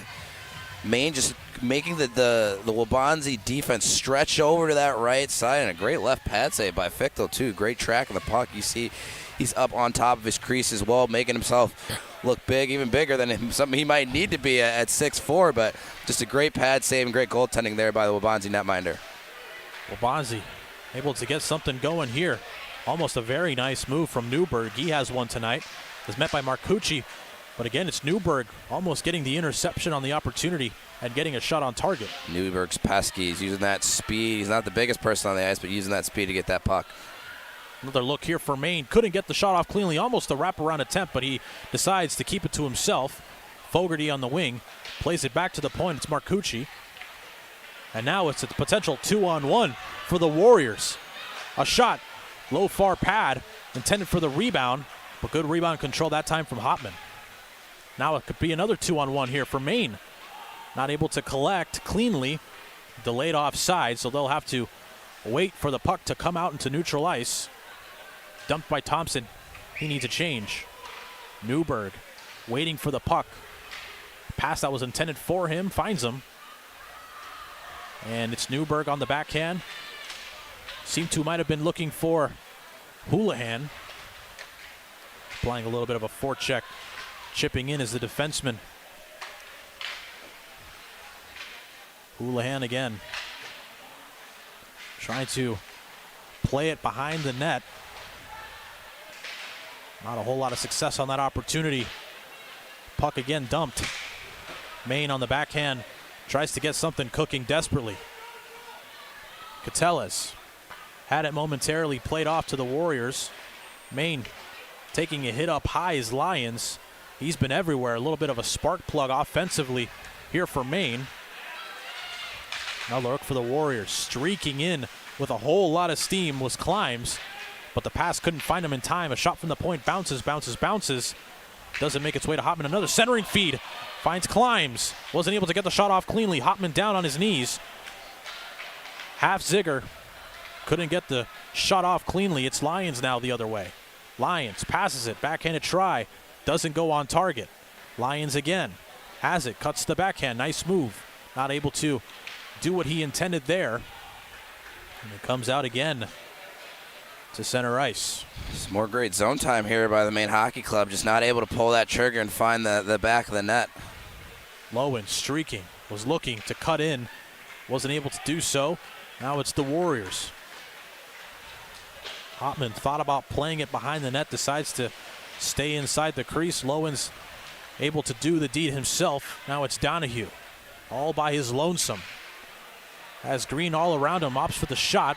Maine just making the Waubonsie defense stretch over to that right side, and a great left pad save by Fichtel too. Great track of the puck. You see he's up on top of his crease as well, making himself look big, even bigger than something he might need to be at 6'4", but just a great pad save and great goaltending there by the Waubonsie netminder. Waubonsie able to get something going here. Almost a very nice move from Newberg. He has one tonight. Is met by Marcucci. But again, it's Newberg almost getting the interception on the opportunity and getting a shot on target. Newberg's pesky. He's using that speed. He's not the biggest person on the ice, but using that speed to get that puck. Another look here for Maine. Couldn't get the shot off cleanly. Almost a wraparound attempt, but he decides to keep it to himself. Fogarty on the wing. Plays it back to the point. It's Marcucci. And now it's a potential 2-on-1 for the Warriors. A shot. Low far pad, intended for the rebound, but good rebound control that time from Hopman. Now it could be another 2-on-1 here for Maine. Not able to collect cleanly, delayed offside, so they'll have to wait for the puck to come out into neutral ice. Dumped by Thompson. He needs a change. Newberg waiting for the puck. Pass that was intended for him, finds him. And it's Newberg on the backhand. Seemed to might have been looking for Houlihan. Applying a little bit of a forecheck. Chipping in as the defenseman. Houlihan again. Trying to play it behind the net. Not a whole lot of success on that opportunity. Puck again dumped. Maine on the backhand. Tries to get something cooking desperately. Catellas had it momentarily played off to the Warriors. Maine taking a hit up high is Lyons. He's been everywhere. A little bit of a spark plug offensively here for Maine. Another look for the Warriors. Streaking in with a whole lot of steam was Climbs, but the pass couldn't find him in time. A shot from the point bounces. Doesn't make its way to Hopman. Another centering feed. Finds Climbs. Wasn't able to get the shot off cleanly. Hopman down on his knees. Half Zigger. Couldn't get the shot off cleanly. It's Lyons now the other way. Lyons passes it. Backhanded try. Doesn't go on target. Lyons again. Has it. Cuts the backhand. Nice move. Not able to do what he intended there. And it comes out again to center ice. Some more great zone time here by the Maine Hockey Club. Just not able to pull that trigger and find the back of the net. Lowen streaking. Was looking to cut in. Wasn't able to do so. Now it's the Warriors. Hopman thought about playing it behind the net, decides to stay inside the crease. Lowen's able to do the deed himself. Now it's Donahue, all by his lonesome. Has Green all around him, opts for the shot.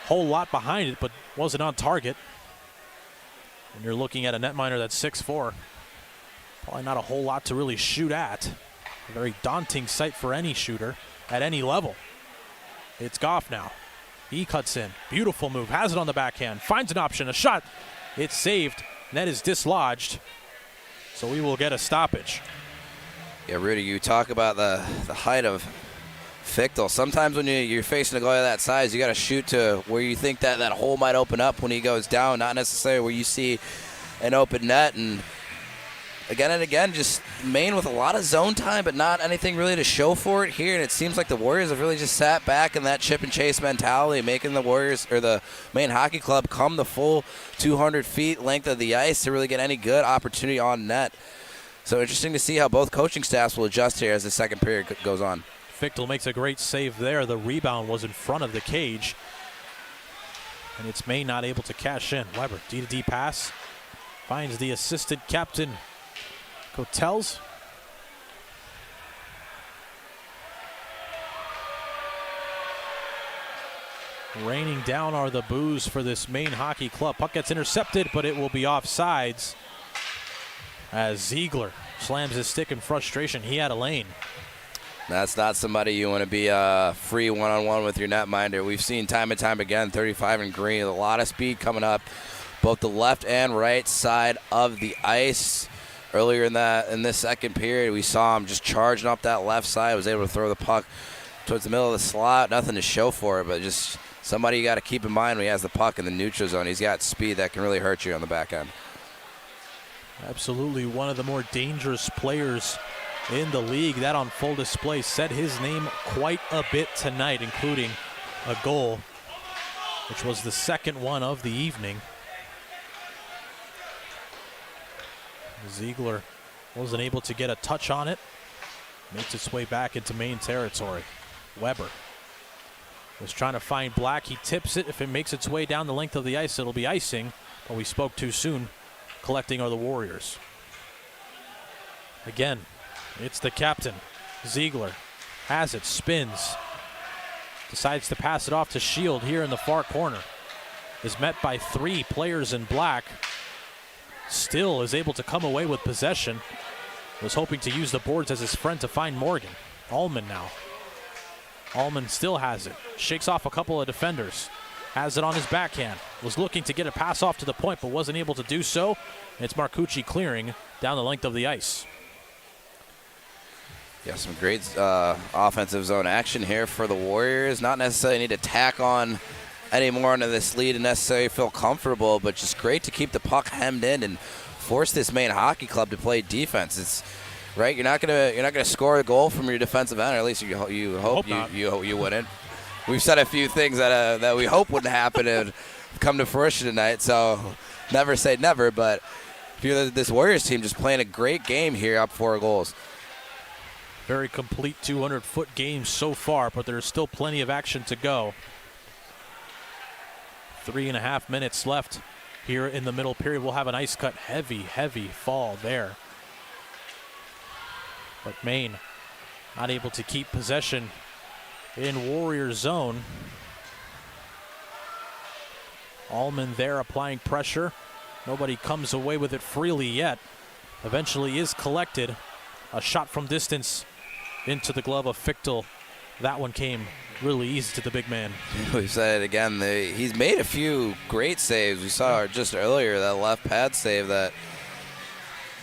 Whole lot behind it, but wasn't on target. When you're looking at a netminder that's 6'4", probably not a whole lot to really shoot at. A very daunting sight for any shooter at any level. It's Goff now. He cuts in. Beautiful move. Has it on the backhand. Finds an option. A shot. It's saved. Net is dislodged. So we will get a stoppage. Yeah, Rudy, you talk about the height of Fichtel. Sometimes when you're facing a goalie that size, you got to shoot to where you think that hole might open up when he goes down, not necessarily where you see an open net. And again, just Maine with a lot of zone time, but not anything really to show for it here. And it seems like the Warriors have really just sat back in that chip and chase mentality, making the Warriors or the Maine Hockey Club come the full 200 feet length of the ice to really get any good opportunity on net. So interesting to see how both coaching staffs will adjust here as the second period goes on. Fichtel makes a great save there. The rebound was in front of the cage. And it's Maine not able to cash in. Weber, D-to-D pass. Finds the assistant captain, Cotels. Raining down are the boos for this Maine Hockey Club. Puck gets intercepted, but it will be offsides as Ziegler slams his stick in frustration. He had a lane. That's not somebody you want to be free one-on-one with your netminder. We've seen time and time again, 35 and green, a lot of speed coming up both the left and right side of the ice. earlier in this second period, we saw him just charging up that left side. Was able to throw the puck towards the middle of the slot. Nothing to show for it, but just somebody you got to keep in mind when he has the puck in the neutral zone. He's got speed that can really hurt you on the back end. Absolutely one of the more dangerous players in the league. That on full display said his name quite a bit tonight, including a goal, which was the second one of the evening. Ziegler wasn't able to get a touch on it. Makes its way back into Maine territory. Weber was trying to find Black. He tips it. If it makes its way down the length of the ice, it'll be icing, but we spoke too soon. Collecting are the Warriors. Again, it's the captain. Ziegler has it, spins, decides to pass it off to Shield here in the far corner. Is met by 3 players in black. Still is able to come away with possession. Was hoping to use the boards as his friend to find Morgan. Allman now. Allman still has it. Shakes off a couple of defenders. Has it on his backhand. Was looking to get a pass off to the point, but wasn't able to do so. It's Marcucci clearing down the length of the ice. Yeah, some great offensive zone action here for the Warriors. Not necessarily need to tack on any more into this lead and necessarily feel comfortable, but just great to keep the puck hemmed in and force this Maine hockey club to play defense. It's right. You're not gonna score a goal from your defensive end, or at least you hope you wouldn't. We've said a few things that we hope wouldn't happen and come to fruition tonight. So never say never, but if you're this Warriors team, just playing a great game here, up 4 goals. Very complete 200-foot game so far, but there's still plenty of action to go. 3.5 minutes left here in the middle period. We'll have an ice cut. Heavy fall there. But Maine not able to keep possession in Warrior zone. Allman there applying pressure. Nobody comes away with it freely yet. Eventually is collected. A shot from distance into the glove of Fichtel. That one came really easy to the big man. We've said it again. He's made a few great saves. We saw just earlier that left pad save that,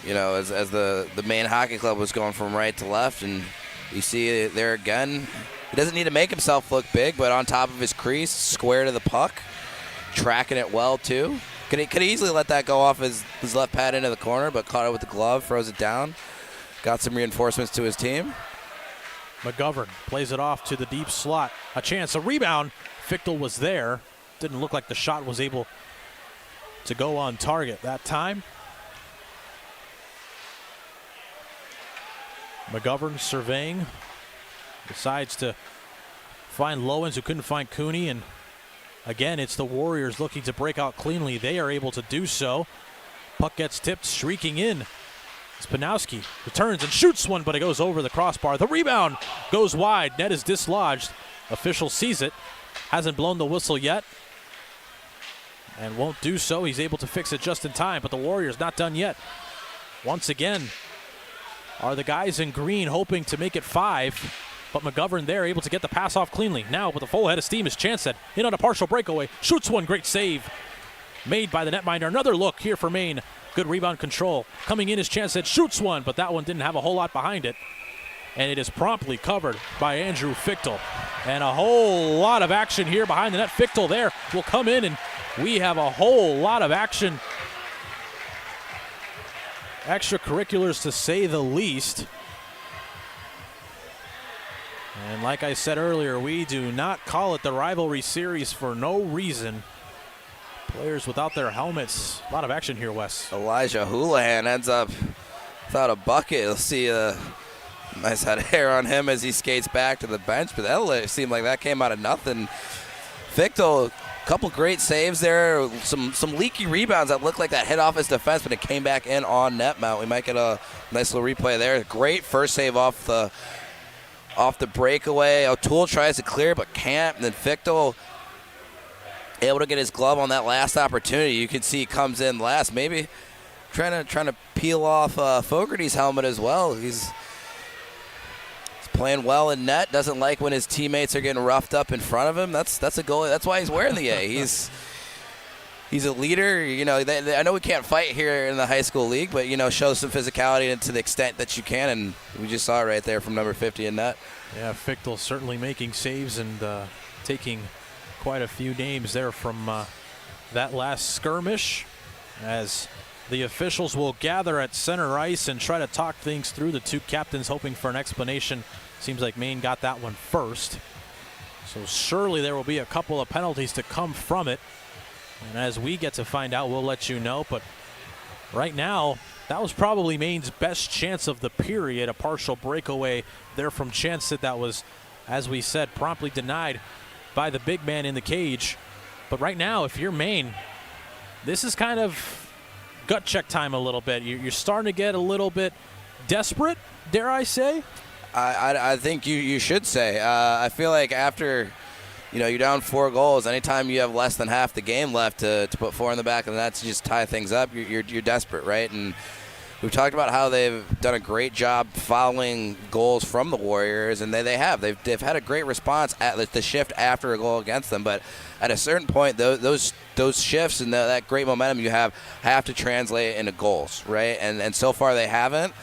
as the Maine hockey club was going from right to left, and you see it there again. He doesn't need to make himself look big, but on top of his crease, square to the puck, tracking it well too. Could easily let that go off his left pad into the corner, but caught it with the glove, froze it down. Got some reinforcements to his team. McGovern plays it off to the deep slot. A chance, a rebound. Fichtel was there. Didn't look like the shot was able to go on target that time. McGovern surveying. Decides to find Lowens, who couldn't find Cooney. And again, it's the Warriors looking to break out cleanly. They are able to do so. Puck gets tipped, streaking in. Spanowski returns and shoots one, but it goes over the crossbar. The rebound goes wide. Net is dislodged. Official sees it. Hasn't blown the whistle yet. And won't do so. He's able to fix it just in time, but the Warriors not done yet. Once again, are the guys in green hoping to make it 5, but McGovern there able to get the pass off cleanly. Now with a full head of steam is Chansett in on a partial breakaway. Shoots one, great save made by the netminder. Another look here for Maine. Good rebound control. Coming in is Chansett, shoots one, but that one didn't have a whole lot behind it. And it is promptly covered by Andrew Fichtel. And a whole lot of action here behind the net. Fichtel there will come in, and we have a whole lot of action. Extracurriculars to say the least. And like I said earlier, we do not call it the Rivalry Series for no reason. Players without their helmets. A lot of action here, Wes. Elijah Houlihan ends up without a bucket. You'll see a nice head of hair on him as he skates back to the bench, but that seemed like that came out of nothing. Fichtel, a couple great saves there. Some leaky rebounds that looked like that hit off his defense, but it came back in on net mount. We might get a nice little replay there. Great first save off the breakaway. O'Toole tries to clear but can't, and then Fichtel able to get his glove on that last opportunity. You can see he comes in last, maybe trying to peel off Fogarty's helmet as well. He's playing well in net. Doesn't like when his teammates are getting roughed up in front of him. That's a goal. That's why he's wearing the A. he's a leader. You know, I know we can't fight here in the high school league, but, you know, show some physicality to the extent that you can, and we just saw it right there from number 50 in net. Yeah, Fichtel certainly making saves and taking quite a few names there from that last skirmish, as the officials will gather at center ice and try to talk things through. The two captains hoping for an explanation. Seems like Maine got that one first. So surely there will be a couple of penalties to come from it. And as we get to find out, we'll let you know. But right now, that was probably Maine's best chance of the period. A partial breakaway there from Chancet that was, as we said, promptly denied by the big man in the cage. But right now, if you're Maine, this is kind of gut check time a little bit. You're starting to get a little bit desperate, dare I say? I think you should say. I feel like after, you know, you're down 4 goals, anytime you have less than half the game left to put 4 in the back of the net to just tie things up, you're desperate, right? And we've talked about how they've done a great job fouling goals from the Warriors, and they have. They've had a great response at the shift after a goal against them. But at a certain point, those shifts and that great momentum you have to translate into goals, right? And so far they haven't.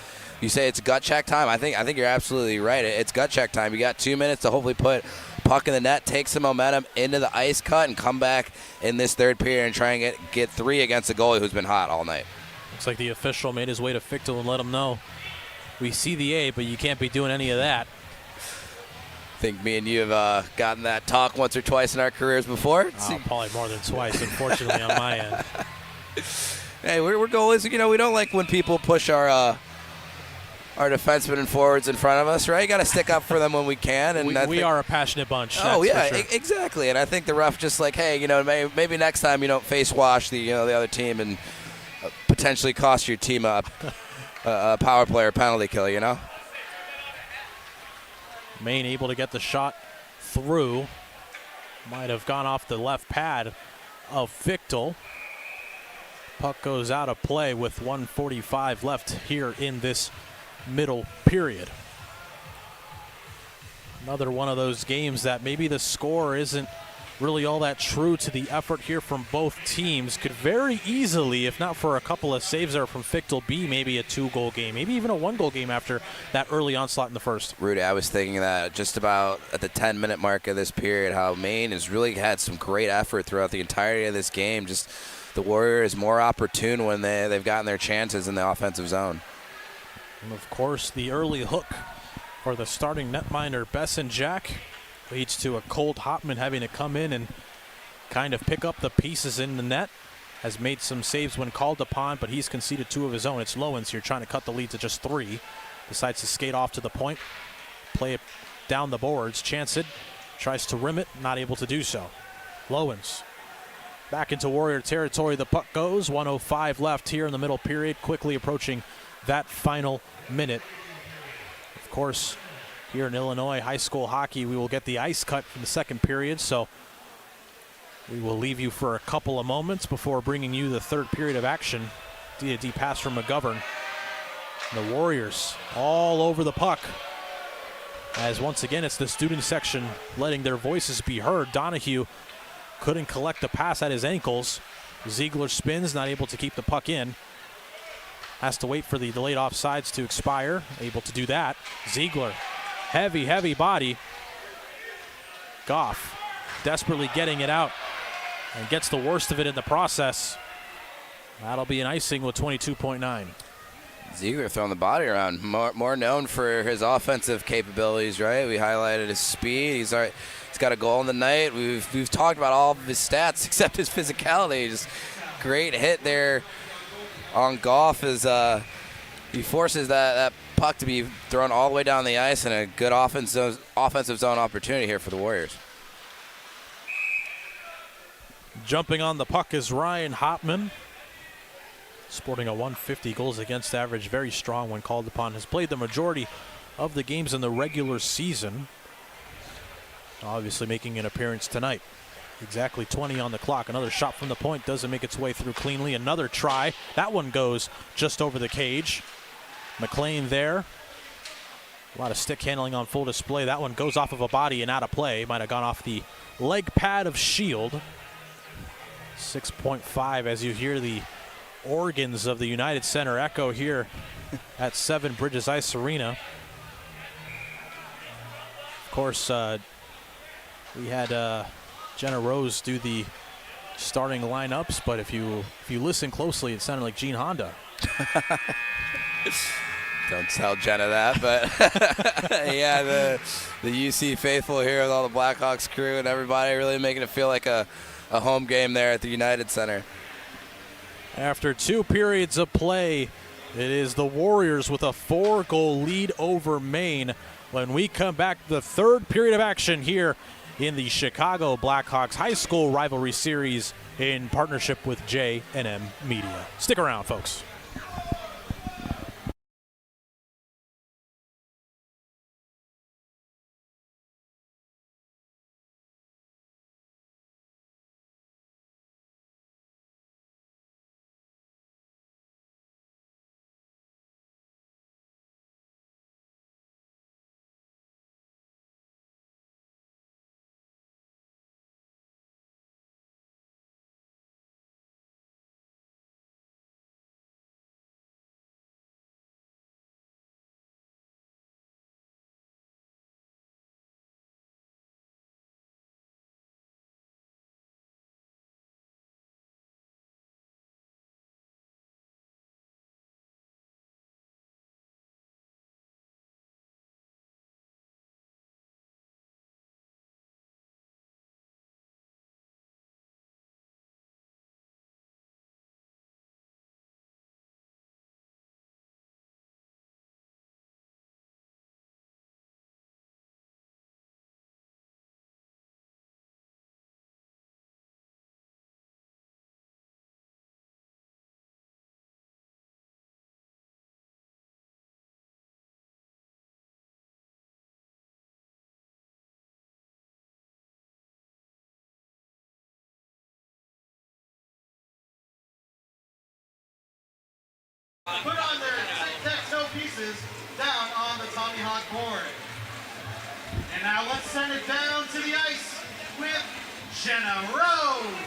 You say it's gut check time. I think you're absolutely right. It's gut check time. You got 2 minutes to hopefully put puck in the net, take some momentum into the ice cut, and come back in this third period and try and get 3 against a goalie who's been hot all night. Looks like the official made his way to Fichtel and let him know, we see the A, but you can't be doing any of that. I think me and you have gotten that talk once or twice in our careers before. Probably more than twice, unfortunately, on my end. Hey, we're goalies. You know, we don't like when people push our defensemen and forwards in front of us, right? You got to stick up for them when we can. And we are a passionate bunch. Oh yeah, sure. Exactly. And I think the ref just like, hey, you know, maybe next time you don't face wash the other team and potentially cost your team a power play or penalty kill. You know. Maine able to get the shot through. Might have gone off the left pad of Fichtel. Puck goes out of play with 1:45 left here in this middle period. Another one of those games that maybe the score isn't really all that true to the effort here from both teams. Could very easily, if not for a couple of saves there from Fichtel, be maybe a 2-goal game, maybe even a 1-goal game after that early onslaught in the first. Rudy, I was thinking that just about at the 10-minute mark of this period, how Maine has really had some great effort throughout the entirety of this game. Just the Warriors more opportune when they've gotten their chances in the offensive zone. And of course, the early hook for the starting netminder Besson-Jack leads to a Colt Hopman having to come in and kind of pick up the pieces in the net. Has made some saves when called upon, but he's conceded 2 of his own. It's Lowens here trying to cut the lead to just 3. Decides to skate off to the point, play it down the boards. Chancet tries to rim it, not able to do so. Lowens back into Warrior territory. The puck goes. 1:05 left here in the middle period, quickly approaching that final minute. Of course, here in Illinois high school hockey, we will get the ice cut for the second period, so we will leave you for a couple of moments before bringing you the third period of action. D-to-D pass from McGovern. The Warriors all over the puck, as once again it's the student section letting their voices be heard. Donahue couldn't collect the pass at his ankles. Ziegler spins, not able to keep the puck in. Has to wait for the delayed offsides to expire. Able to do that. Ziegler, heavy body. Goff desperately getting it out and gets the worst of it in the process. That'll be an icing with 22.9. Ziegler throwing the body around, more known for his offensive capabilities, right? We highlighted his speed. He's got a goal in the night. We've talked about all of his stats except his physicality. Just great hit there on Goff as he forces that puck to be thrown all the way down the ice, and a good offensive zone opportunity here for the Warriors. Jumping on the puck is Ryan Hopman, sporting a 150 goals against average, very strong when called upon. Has played the majority of the games in the regular season. Obviously making an appearance tonight. Exactly 20 on the clock. Another shot from the point doesn't make its way through cleanly. Another try. That one goes just over the cage. McLean there. A lot of stick handling on full display. That one goes off of a body and out of play. Might have gone off the leg pad of Shield. 6.5 as you hear the organs of the United Center echo here at Seven Bridges Ice Arena. Of course, we had Jenna Rose do the starting lineups, but if you listen closely, it sounded like Gene Honda. Don't tell Jenna that, but yeah, the UC faithful here with all the Blackhawks crew and everybody really making it feel like a home game there at the United Center. After 2 periods of play, it is the Warriors with a 4-goal lead over Maine. When we come back, the 3rd period of action here in the Chicago Blackhawks High School Rivalry Series in partnership with J&M Media. Stick around, folks. Put on their tic-tac-toe pieces down on the Tommy Hawk board. And now let's send it down to the ice with Jenna Rose.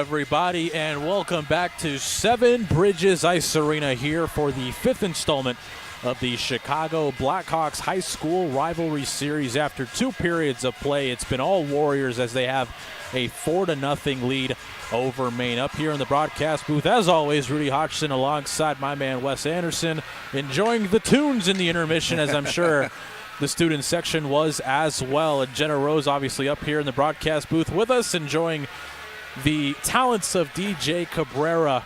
everybody, and welcome back to Seven Bridges Ice Arena here for the 5th installment of the Chicago Blackhawks High School Rivalry Series. After 2 periods of play, it's been all Warriors as they have a 4-0 lead over Maine. Up here in the broadcast booth, as always, Rudy Hodgson alongside my man Wes Anderson, enjoying the tunes in the intermission, as I'm sure the student section was as well. And Jenna Rose obviously up here in the broadcast booth with us, enjoying the talents of DJ Cabrera,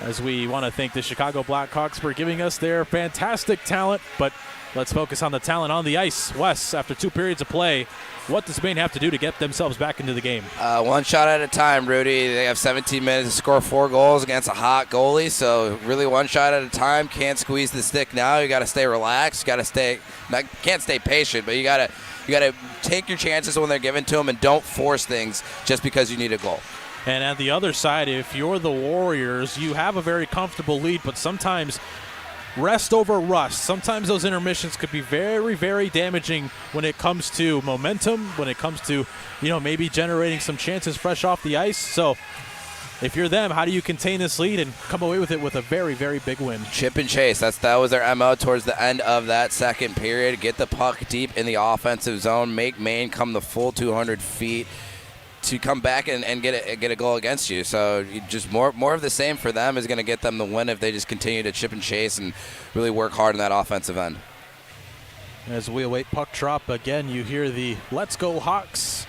as we want to thank the Chicago Blackhawks for giving us their fantastic talent. But let's focus on the talent on the ice. Wes, after 2 periods of play, what does Maine have to do to get themselves back into the game? One shot at a time, Rudy. They have 17 minutes to score 4 goals against a hot goalie, so really one shot at a time. Can't squeeze the stick now. You got to stay relaxed. Can't stay patient, but you got to take your chances when they're given to them and don't force things just because you need a goal. And at the other side, if you're the Warriors, you have a very comfortable lead, but sometimes rest over rust. Sometimes those intermissions could be very, very damaging when it comes to momentum, when it comes to, maybe generating some chances fresh off the ice. So if you're them, how do you contain this lead and come away with it with a very, very big win? Chip and chase. That was their MO towards the end of that second period. Get the puck deep in the offensive zone. Make Maine come the full 200 feet to come back and get a goal against you. So just more of the same for them is going to get them the win if they just continue to chip and chase and really work hard in that offensive end. As we await puck drop, again, you hear the Let's Go Hawks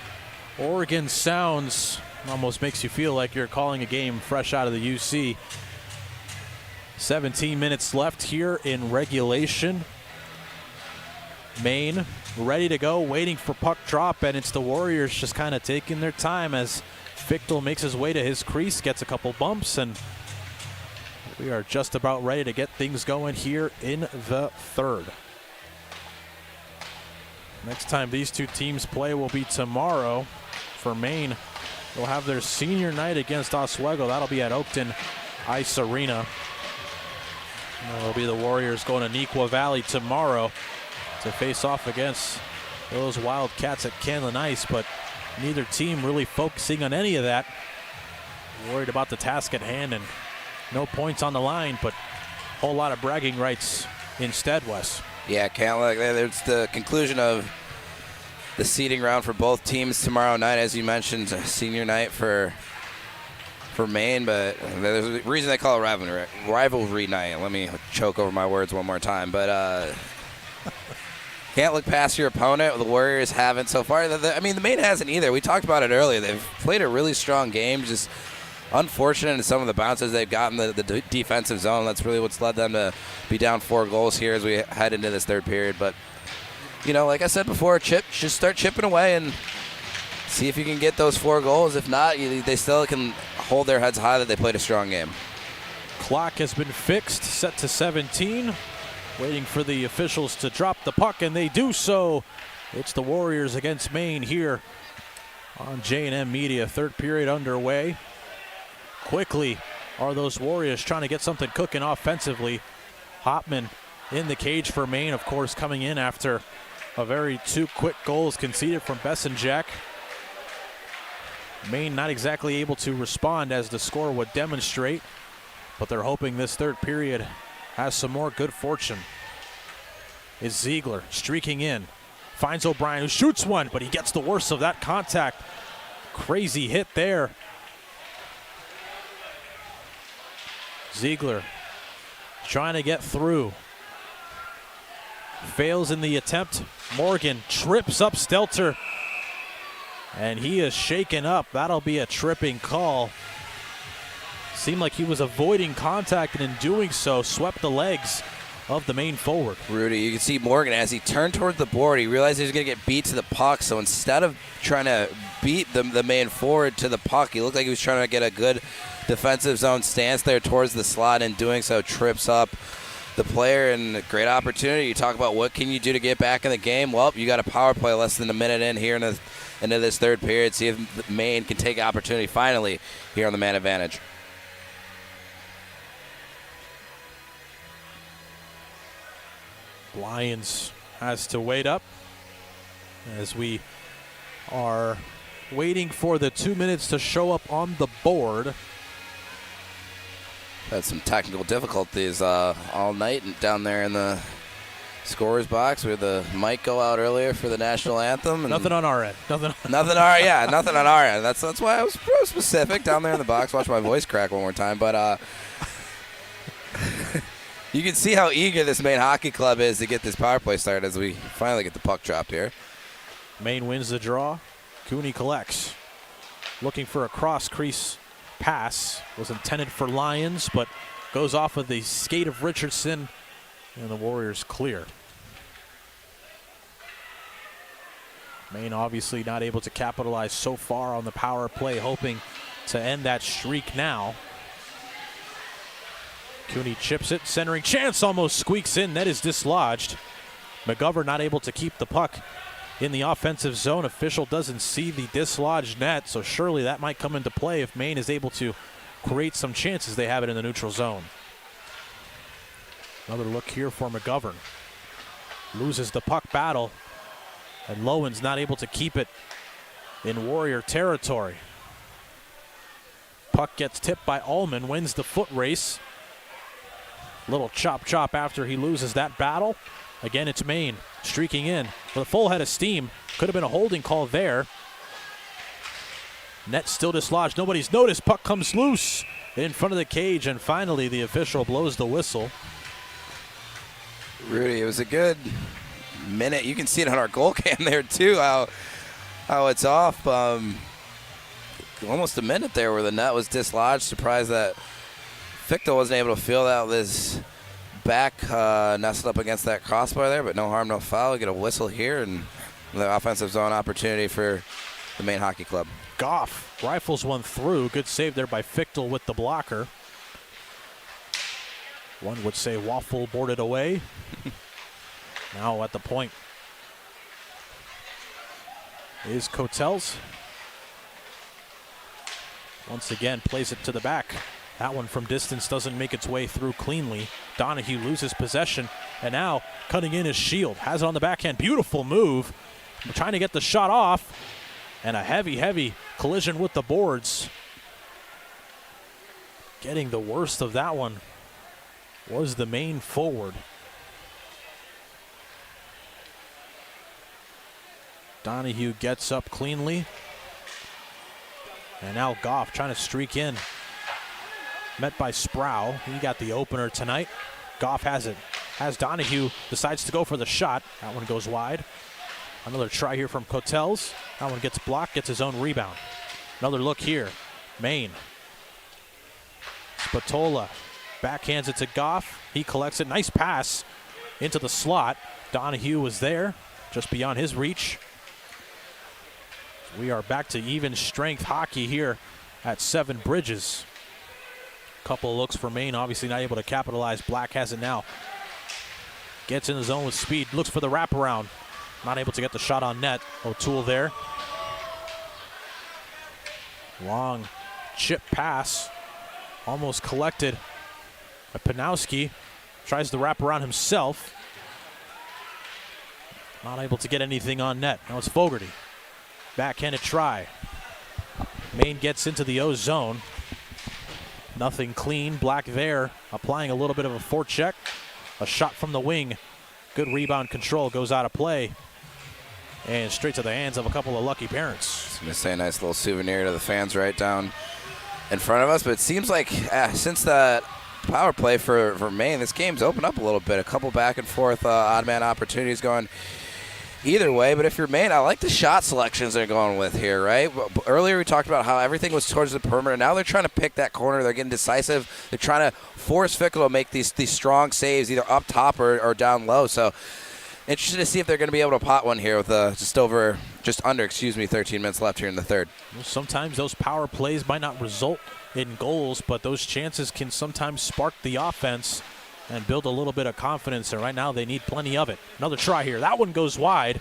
Oregon sounds. Almost makes you feel like you're calling a game fresh out of the UC. 17 minutes left here in regulation. Maine ready to go, waiting for puck drop, and it's the Warriors just kind of taking their time as Fichtel makes his way to his crease, gets a couple bumps, and we are just about ready to get things going here in the third. Next time these two teams play will be tomorrow. For Maine, they'll have their senior night against Oswego. That'll be at Oakton Ice Arena. It'll be the Warriors going to Neuqua Valley tomorrow to face off against those Wildcats at Canlan Ice, but neither team really focusing on any of that. Worried about the task at hand and no points on the line, but a whole lot of bragging rights instead, Wes. Yeah, Canlan, it's the conclusion of the seeding round for both teams tomorrow night. As you mentioned, a senior night for Maine, but there's a reason they call it rivalry night. Let me choke over my words one more time, but can't look past your opponent. The Warriors haven't so far. The Maine hasn't either. We talked about it earlier. They've played a really strong game, just unfortunate in some of the bounces they've gotten the defensive zone. That's really what's led them to be down 4 goals here as we head into this third period. But, like I said before, just start chipping away and see if you can get those 4 goals. If not, they still can hold their heads high that they played a strong game. Clock has been fixed, set to 17. Waiting for the officials to drop the puck, and they do so. It's the Warriors against Maine here on J&M Media. Third period underway. Quickly are those Warriors trying to get something cooking offensively. Hopman in the cage for Maine, of course, coming in after a very 2 quick goals conceded from Bessenjack. Maine not exactly able to respond as the score would demonstrate, but they're hoping this third period has some more good fortune. It's Ziegler streaking in. Finds O'Brien, who shoots one, but he gets the worst of that contact. Crazy hit there. Ziegler trying to get through. Fails in the attempt. Morgan trips up Stelter, and he is shaken up. That'll be a tripping call. Seemed like he was avoiding contact, and in doing so, swept the legs of the Maine forward. Rudy, you can see Morgan as he turned toward the board. He realized he was going to get beat to the puck, so instead of trying to beat the Maine forward to the puck, he looked like he was trying to get a good defensive zone stance there towards the slot, and doing so trips up the player. And a great opportunity. You talk about what can you do to get back in the game. Well, you got a power play less than a minute in here into this third period. See if Maine can take opportunity finally here on the man advantage. Lyons has to wait up as we are waiting for the 2 minutes to show up on the board. Had some technical difficulties all night down there in the scorer's box. We had the mic go out earlier for the national anthem. And nothing on our end. nothing on our end. That's why I was real specific down there in the box. Watch my voice crack one more time. But you can see how eager this Maine Hockey Club is to get this power play started as we finally get the puck dropped here. Maine wins the draw. Cooney collects. Looking for a cross-crease pass. Was intended for Lions, but goes off of the skate of Richardson, and the Warriors clear. Maine obviously not able to capitalize so far on the power play, hoping to end that streak now. Cooney chips it, centering chance almost squeaks in. Net is dislodged. McGovern not able to keep the puck in the offensive zone. Official doesn't see the dislodged net, so surely that might come into play if Maine is able to create some chances. They have it in the neutral zone. Another look here for McGovern. Loses the puck battle, and Lowen's not able to keep it in Warrior territory. Puck gets tipped by Ullman, wins the foot race. Little chop after he loses that battle. Again, it's Maine streaking in with a full head of steam. Could have been a holding call there. Net still dislodged. Nobody's noticed. Puck comes loose in front of the cage, and finally the official blows the whistle. Rudy, it was a good minute. You can see it on our goal cam there too, how it's off. Almost a minute there where the net was dislodged. Surprised that Fichtel wasn't able to feel that with his back nestled up against that crossbar there, but no harm, no foul. Get a whistle here, and the offensive zone opportunity for the Maine Hockey Club. Goff rifles one through. Good save there by Fichtel with the blocker. One would say Waffle boarded away. Now at the point is Cotels. Once again, plays it to the back. That one from distance doesn't make its way through cleanly. Donahue loses possession, and now cutting in his Shield. Has it on the backhand. Beautiful move. Trying to get the shot off, and a heavy collision with the boards. Getting the worst of that one was the Maine forward. Donahue gets up cleanly. And now Goff trying to streak in. Met by Sproul. He got the opener tonight. Goff has it. Has Donahue, decides to go for the shot. That one goes wide. Another try here from Cotels. That one gets blocked, gets his own rebound. Another look here. Maine. Spatola backhands it to Goff. He collects it. Nice pass into the slot. Donahue was there, just beyond his reach. We are back to even strength hockey here at Seven Bridges. Couple of looks for Maine, obviously not able to capitalize. Black has it now. Gets in the zone with speed, looks for the wraparound. Not able to get the shot on net. O'Toole there. Long chip pass. Almost collected. Panowski tries to wrap around himself. Not able to get anything on net. Now it's Fogarty. Backhanded try. Maine gets into the O zone. Nothing clean. Black there, applying a little bit of a forecheck. A shot from the wing. Good rebound control, goes out of play. And straight to the hands of a couple of lucky parents. I was going to say a nice little souvenir to the fans right down in front of us. But it seems like since that power play for Maine, this game's opened up a little bit. A couple back and forth odd man opportunities going either way. But if you're Maine, I like the shot selections they're going with here, right? Earlier we talked about how everything was towards the perimeter. Now they're trying to pick that corner. They're getting decisive. They're trying to force Fichtel to make these strong saves either up top or down low. So interested to see if they're going to be able to pot one here with just under 13 minutes left here in the third. Well, sometimes those power plays might not result in goals, but those chances can sometimes spark the offense and build a little bit of confidence, and right now they need plenty of it. Another try here. That one goes wide.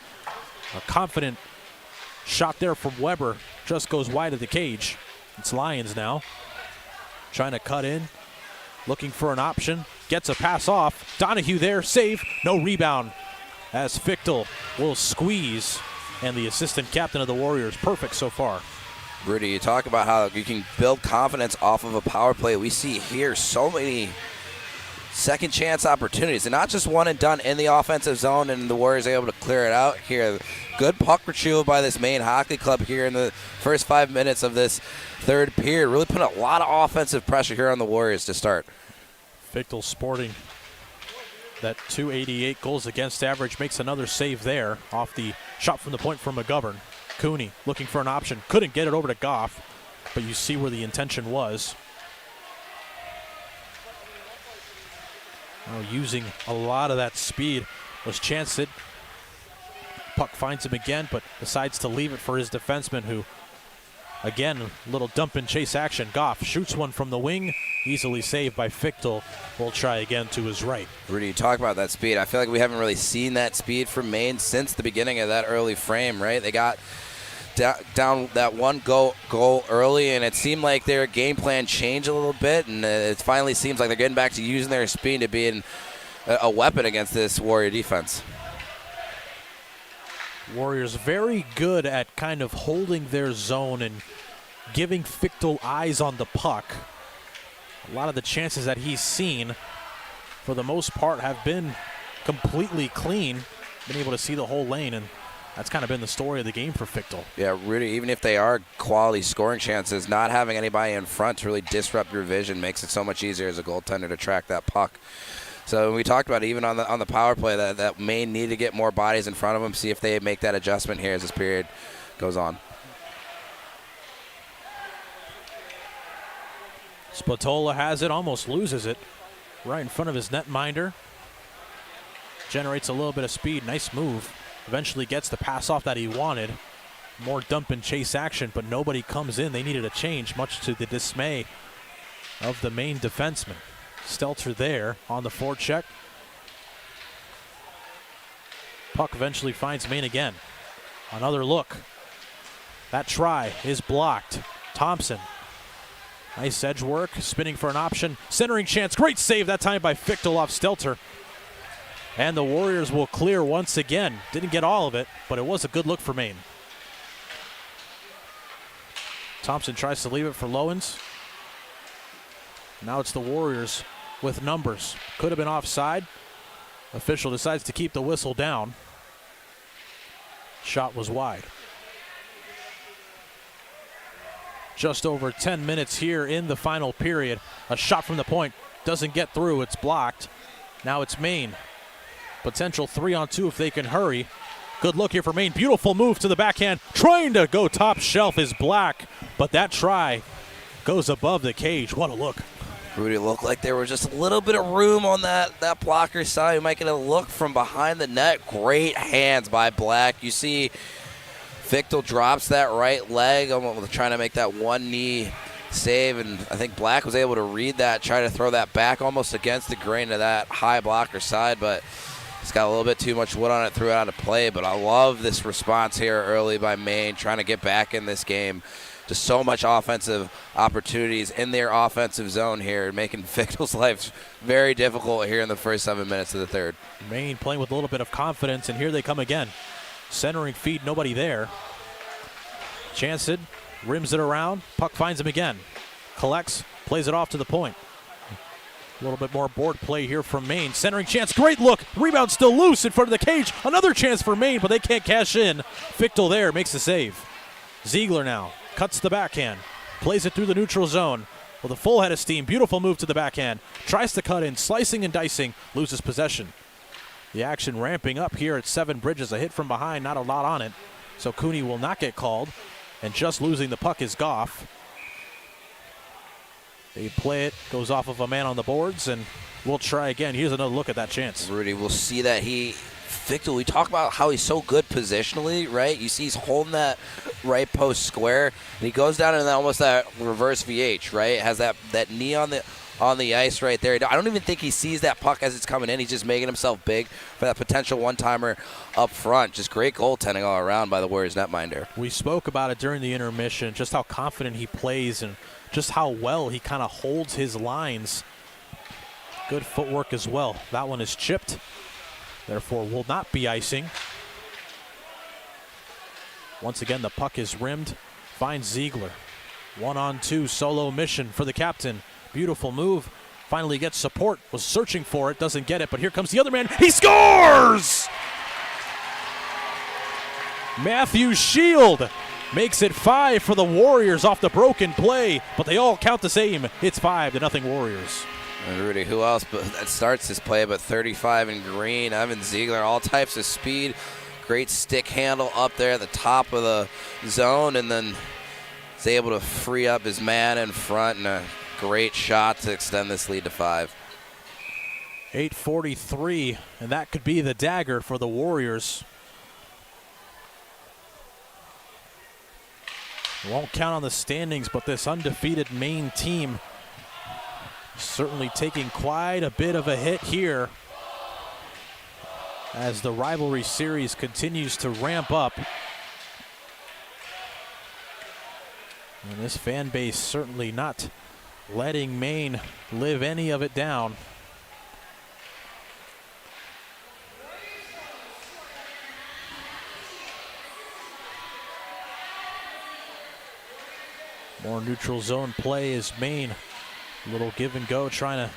A confident shot there from Weber. Just goes wide of the cage. It's Lions now. Trying to cut in. Looking for an option. Gets a pass off. Donahue there. Save. No rebound. As Fichtel will squeeze and the assistant captain of the Warriors. Perfect so far. Rudy, you talk about how you can build confidence off of a power play. We see here so many second chance opportunities, and not just one and done in the offensive zone, and the Warriors are able to clear it out here. Good puck retrieval by this Maine hockey club here in the first 5 minutes of this third period. Really putting a lot of offensive pressure here on the Warriors to start. Fichtel sporting that .288 goals against average, makes another save there off the shot from the point from McGovern. Cooney looking for an option, couldn't get it over to Goff, but you see where the intention was. Now using a lot of that speed was Chancet. Puck finds him again, but decides to leave it for his defenseman, who, again, a little dump and chase action. Goff shoots one from the wing, easily saved by Fichtel. Will try again to his right. Rudy, you talk about that speed. I feel like we haven't really seen that speed from Maine since the beginning of that early frame, right? They got down that one goal early, and it seemed like their game plan changed a little bit, and it finally seems like they're getting back to using their speed to being a weapon against this Warrior defense. Warriors very good at kind of holding their zone and giving Fichtel eyes on the puck. A lot of the chances that he's seen, for the most part, have been completely clean, been able to see the whole lane, and that's kind of been the story of the game for Fichtel. Yeah, really, even if they are quality scoring chances, not having anybody in front to really disrupt your vision makes it so much easier as a goaltender to track that puck. So we talked about it, even on the power play, that Maine need to get more bodies in front of them, see if they make that adjustment here as this period goes on. Spatola has it, almost loses it, right in front of his netminder. Generates a little bit of speed, nice move. Eventually gets the pass off that he wanted. More dump and chase action, but nobody comes in. They needed a change, much to the dismay of the Maine defenseman. Stelter there on the forecheck. Puck eventually finds Maine again. Another look. That try is blocked. Thompson. Nice edge work, spinning for an option. Centering chance, great save that time by Fichtel off Stelter. And the Warriors will clear once again. Didn't get all of it, but it was a good look for Maine. Thompson tries to leave it for Lowens. Now it's the Warriors with numbers. Could have been offside. Official decides to keep the whistle down. Shot was wide. Just over 10 minutes here in the final period. A shot from the point doesn't get through. It's blocked. Now it's Maine. Potential 3-on-2 if they can hurry. Good look here for Maine. Beautiful move to the backhand. Trying to go top shelf is Black, but that try goes above the cage. What a look. Rudy, looked like there was just a little bit of room on that blocker side. We might get a look from behind the net. Great hands by Black. You see Fichtel drops that right leg, almost trying to make that one knee save, and I think Black was able to read that, try to throw that back almost against the grain of that high blocker side, but it's got a little bit too much wood on it, threw it out of play. But I love this response here early by Maine, trying to get back in this game. Just so much offensive opportunities in their offensive zone here, making Fichtel's life very difficult here in the first 7 minutes of the third. Maine playing with a little bit of confidence, and here they come again. Centering feed, nobody there. Chanced rims it around, puck finds him again. Collects, plays it off to the point. A little bit more board play here from Maine. Centering chance, great look. Rebound still loose in front of the cage. Another chance for Maine, but they can't cash in. Fichtel there makes the save. Ziegler now cuts the backhand. Plays it through the neutral zone with a full head of steam. Beautiful move to the backhand. Tries to cut in, slicing and dicing, loses possession. The action ramping up here at Seven Bridges. A hit from behind, not a lot on it. So Cooney will not get called. And just losing the puck is Goff. They play it, goes off of a man on the boards, and we'll try again. Here's another look at that chance. Rudy, we'll see that Fichtel, we talk about how he's so good positionally, right? You see he's holding that right post square, and he goes down in almost that reverse VH, right? Has that knee on the ice right there. I don't even think he sees that puck as it's coming in. He's just making himself big for that potential one-timer up front. Just great goaltending all around by the Warriors netminder. We spoke about it during the intermission, just how confident he plays and just how well he kind of holds his lines. Good footwork as well. That one is chipped, therefore will not be icing. Once again, the puck is rimmed. Finds Ziegler. 1-on-2 solo mission for the captain. Beautiful move. Finally gets support. Was searching for it. Doesn't get it, but here comes the other man. He scores! Matthew Shield makes it 5 for the Warriors off the broken play, but they all count the same. It's 5-0 Warriors. And Rudy, who else that starts this play but 35 in green? Evan Ziegler, all types of speed. Great stick handle up there at the top of the zone, and then is able to free up his man in front, and a great shot to extend this lead to 5. 8:43, and that could be the dagger for the Warriors. Won't count on the standings, but this undefeated Maine team certainly taking quite a bit of a hit here as the rivalry series continues to ramp up. And this fan base certainly not letting Maine live any of it down. More neutral zone play as Maine, a little give and go, trying to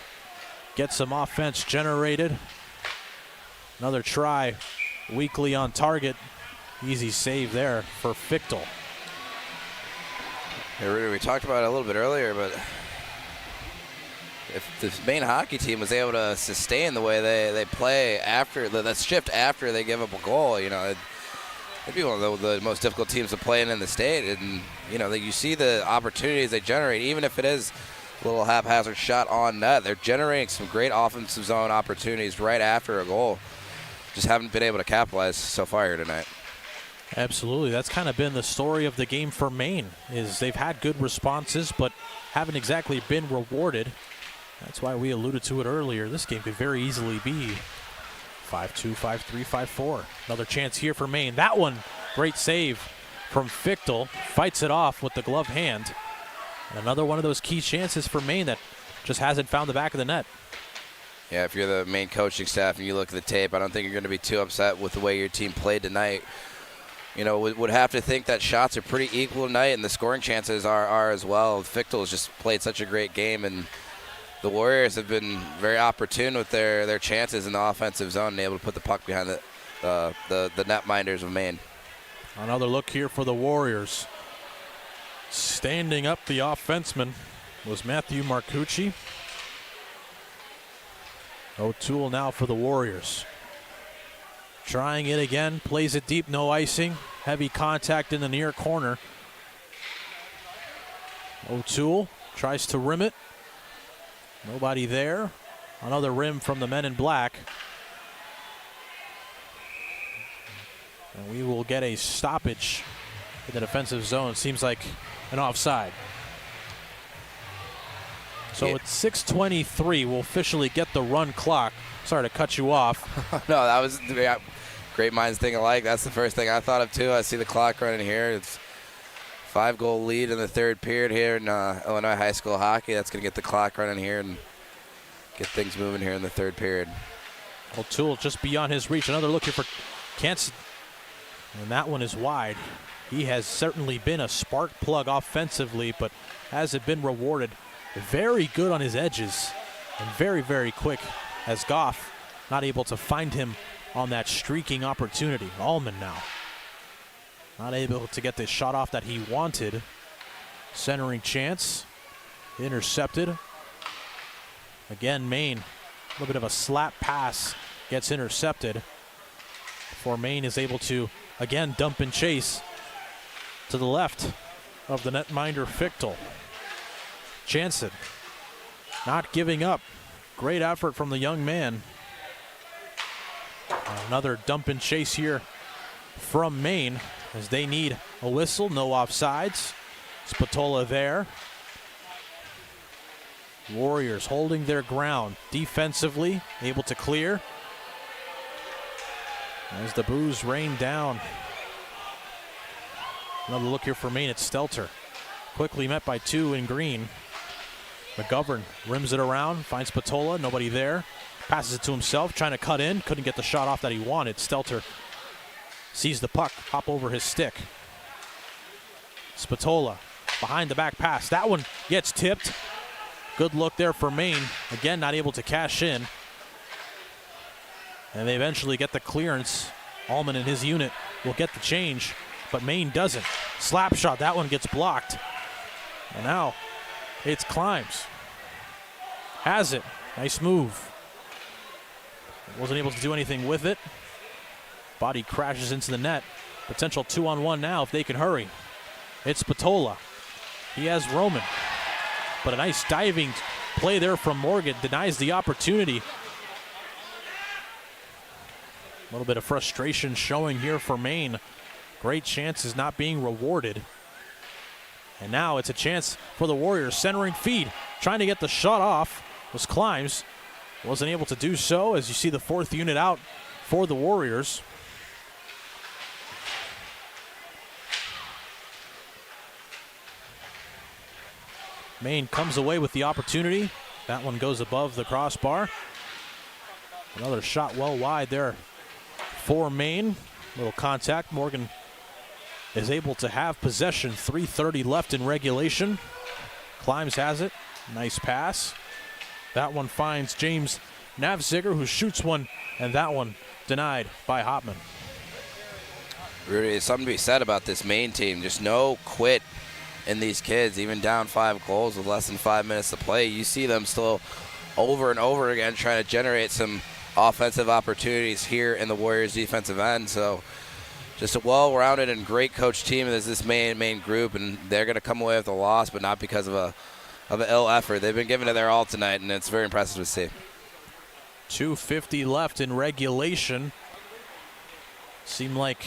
get some offense generated. Another try, weakly on target. Easy save there for Fichtel. Hey, Rudy, we talked about it a little bit earlier, but if the Maine hockey team was able to sustain the way they play after that shift after they give up a goal, you know, it'd be one of the most difficult teams to play in the state. And, you know, you see the opportunities they generate, even if it is a little haphazard shot on net. They're generating some great offensive zone opportunities right after a goal. Just haven't been able to capitalize so far here tonight. Absolutely. That's kind of been the story of the game for Maine, is they've had good responses, but haven't exactly been rewarded. That's why we alluded to it earlier. This game could very easily be 5-2, 5-3, 5-4. Another chance here for Maine. That one, great save from Fichtel. Fights it off with the gloved hand. And another one of those key chances for Maine that just hasn't found the back of the net. Yeah, if you're the Maine coaching staff and you look at the tape, I don't think you're going to be too upset with the way your team played tonight. You know, would have to think that shots are pretty equal tonight, and the scoring chances are as well. Fichtel has just played such a great game, and the Warriors have been very opportune with their chances in the offensive zone and able to put the puck behind the netminders of Maine. Another look here for the Warriors. Standing up the offenseman was Matthew Marcucci. O'Toole now for the Warriors. Trying it again, plays it deep, no icing. Heavy contact in the near corner. O'Toole tries to rim it. Nobody there. Another rim from the men in black. And we will get a stoppage in the defensive zone. Seems like an offside. So at 6:23, we'll officially get the run clock. Sorry to cut you off. No, that was great minds think alike. That's the first thing I thought of, too. I see the clock running here. It's 5-goal lead in the third period here in Illinois high school hockey. That's going to get the clock running here and get things moving here in the third period. O'Toole just beyond his reach. Another look here for Kentz. And that one is wide. He has certainly been a spark plug offensively, but hasn't been rewarded. Very good on his edges and very, very quick as Goff not able to find him on that streaking opportunity. Allman now not able to get the shot off that he wanted. Centering chance. Intercepted. Again, Maine, a little bit of a slap pass gets intercepted before Maine is able to, again, dump and chase to the left of the netminder Fichtel. Jansen not giving up. Great effort from the young man. Another dump and chase here from Maine as they need a whistle. No offsides. Spatola there. Warriors holding their ground defensively, able to clear as the boos rain down. Another look here for Maine at Stelter. Quickly met by two in green. McGovern rims it around, finds Spatola, nobody there. Passes it to himself, trying to cut in. Couldn't get the shot off that he wanted. Stelter sees the puck hop over his stick. Spatola behind the back pass. That one gets tipped. Good look there for Maine. Again, not able to cash in. And they eventually get the clearance. Allman and his unit will get the change, but Maine doesn't. Slap shot, that one gets blocked. And now it's Climbs. Has it. Nice move. Wasn't able to do anything with it. Body crashes into the net. Potential 2-on-1 now if they can hurry. It's Spatola. He has Roman. But a nice diving play there from Morgan. Denies the opportunity. A little bit of frustration showing here for Maine. Great chances not being rewarded. And now it's a chance for the Warriors. Centering feed. Trying to get the shot off was Climbs. Wasn't able to do so as you see the fourth unit out for the Warriors. Maine comes away with the opportunity. That one goes above the crossbar. Another shot well wide there for Maine. Little contact. Morgan is able to have possession. 3:30 left in regulation. Climbs has it. Nice pass. That one finds James Navziger, who shoots one, and that one denied by Hopman. Rudy, there's something to be said about this Maine team. Just no quit in these kids, even down 5 goals with less than 5 minutes to play. You see them still over and over again trying to generate some offensive opportunities here in the Warriors defensive end. So just a well-rounded and great coach team. There's this Maine group, and they're going to come away with a loss, but not because of an ill effort. They've been giving it their all tonight, and it's very impressive to see. 2:50 left in regulation. Seemed like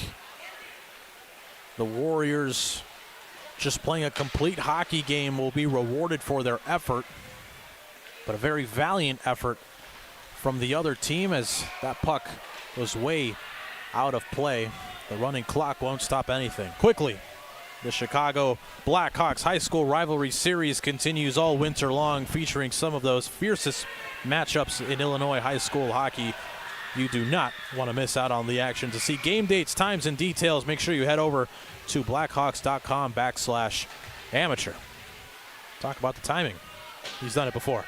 the Warriors just playing a complete hockey game will be rewarded for their effort, but a very valiant effort from the other team as that puck was way out of play. The running clock won't stop anything. Quickly, the Chicago Blackhawks High School Rivalry Series continues all winter long, featuring some of those fiercest matchups in Illinois high school hockey. You do not want to miss out on the action. To see game dates, times, and details, make sure you head over to blackhawks.com/amateur. Talk about the timing. He's done it before.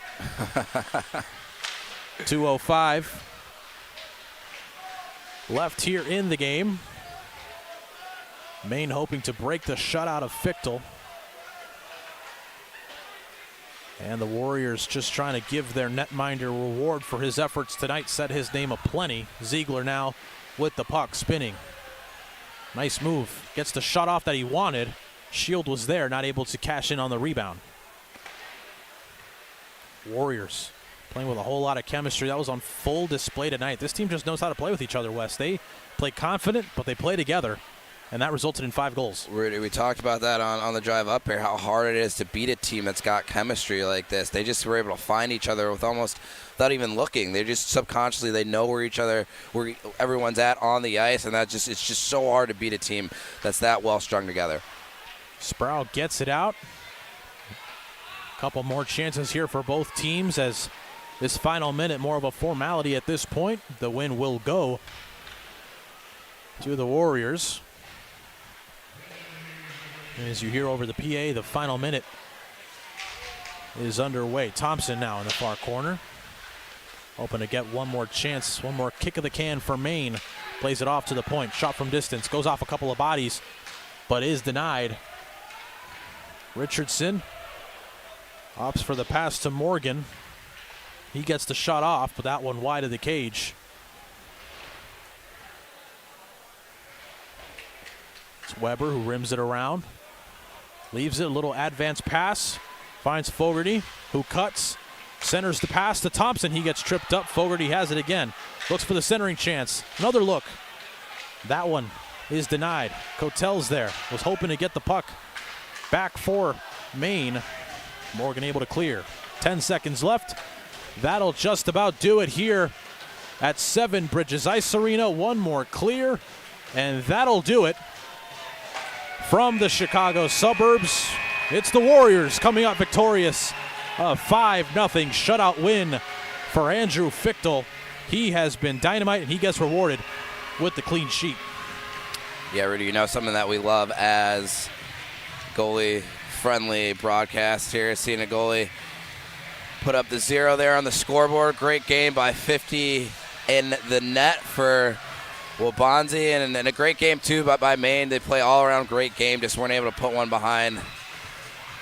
2:05 left here in the game. Maine hoping to break the shutout of Fichtel. And the Warriors just trying to give their netminder reward for his efforts tonight. Set his name aplenty. Ziegler now with the puck spinning. Nice move. Gets the shot off that he wanted. Shield was there, not able to cash in on the rebound. Warriors playing with a whole lot of chemistry. That was on full display tonight. This team just knows how to play with each other, Wes. They play confident, but they play together. And that resulted in 5 goals. We talked about that on the drive up here, how hard it is to beat a team that's got chemistry like this. They just were able to find each other with almost without even looking. They're just subconsciously, they know where everyone's at on the ice, and it's just so hard to beat a team that's that well strung together. Sproul gets it out. A couple more chances here for both teams as this final minute more of a formality at this point. The win will go to the Warriors. And as you hear over the PA, the final minute is underway. Thompson now in the far corner. Hoping to get one more chance, one more kick of the can for Maine. Plays it off to the point. Shot from distance. Goes off a couple of bodies, but is denied. Richardson opts for the pass to Morgan. He gets the shot off, but that one wide of the cage. It's Weber who rims it around. Leaves it, a little advanced pass. Finds Fogarty, who cuts. Centers the pass to Thompson. He gets tripped up. Fogarty has it again. Looks for the centering chance. Another look. That one is denied. Cotel's there. Was hoping to get the puck back for Maine. Morgan able to clear. 10 seconds left. That'll just about do it here at 7 Bridges Ice Arena. One more clear, and that'll do it. From the Chicago suburbs, it's the Warriors coming up victorious. A 5-0 shutout win for Andrew Fichtel. He has been dynamite, and he gets rewarded with the clean sheet. Yeah, Rudy, something that we love as goalie-friendly broadcast here. Seeing a goalie put up the 0 there on the scoreboard. Great game by 50 in the net for Waubonsie, and a great game too by Maine. They play all-around great game, just weren't able to put one behind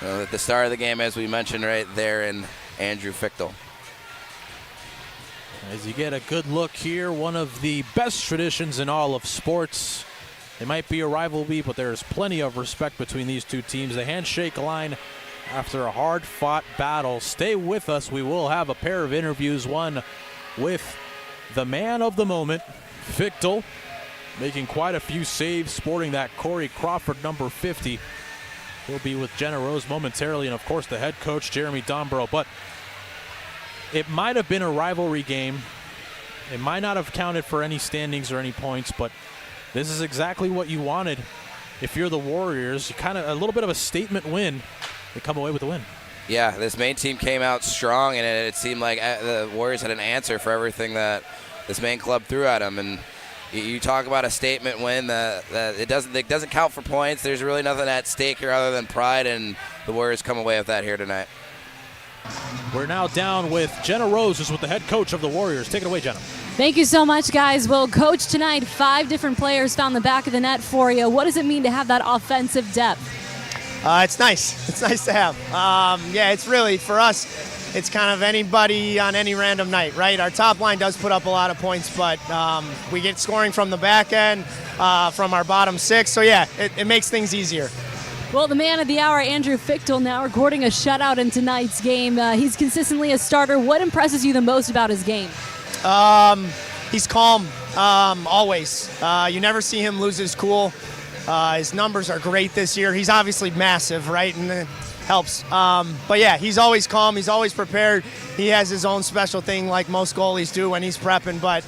at the start of the game, as we mentioned right there, in Andrew Fichtel. As you get a good look here, one of the best traditions in all of sports. It might be a rivalry, but there's plenty of respect between these two teams. The handshake line after a hard-fought battle. Stay with us. We will have a pair of interviews, one with the man of the moment, Fichtel, making quite a few saves, sporting that Corey Crawford number 50. He'll be with Jenna Rose momentarily, and of course the head coach, Jeremy Dombrow. But it might have been a rivalry game. It might not have counted for any standings or any points, but this is exactly what you wanted. If you're the Warriors, you kind of a little bit of a statement win. They come away with the win. Yeah, this Maine team came out strong, and it seemed like the Warriors had an answer for everything that this Maine club threw at them. And you talk about a statement win that it doesn't count for points. There's really nothing at stake here other than pride, and the Warriors come away with that here tonight. We're now down with Jenna Rose, who's with the head coach of the Warriors. Take it away, Jenna. Thank you so much, guys. Well, Coach, tonight 5 different players found the back of the net for you. What does it mean to have that offensive depth? It's nice. It's nice to have. Yeah, it's really, for us, it's kind of anybody on any random night, right? Our top line does put up a lot of points, but we get scoring from the back end, from our bottom 6. So, yeah, it makes things easier. Well, the man of the hour, Andrew Fichtel, now recording a shutout in tonight's game. He's consistently a starter. What impresses you the most about his game? He's calm, always. You never see him lose his cool. His numbers are great this year. He's obviously massive, right? And it helps. But, yeah, he's always calm. He's always prepared. He has his own special thing like most goalies do when he's prepping. But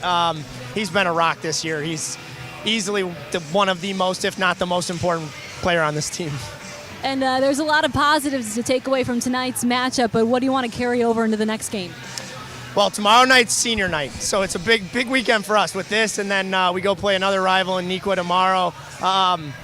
he's been a rock this year. He's easily one of the most, if not the most important player on this team. And there's a lot of positives to take away from tonight's matchup, but what do you want to carry over into the next game? Well, tomorrow night's senior night, so it's a big weekend for us with this, and then we go play another rival in Nequa tomorrow.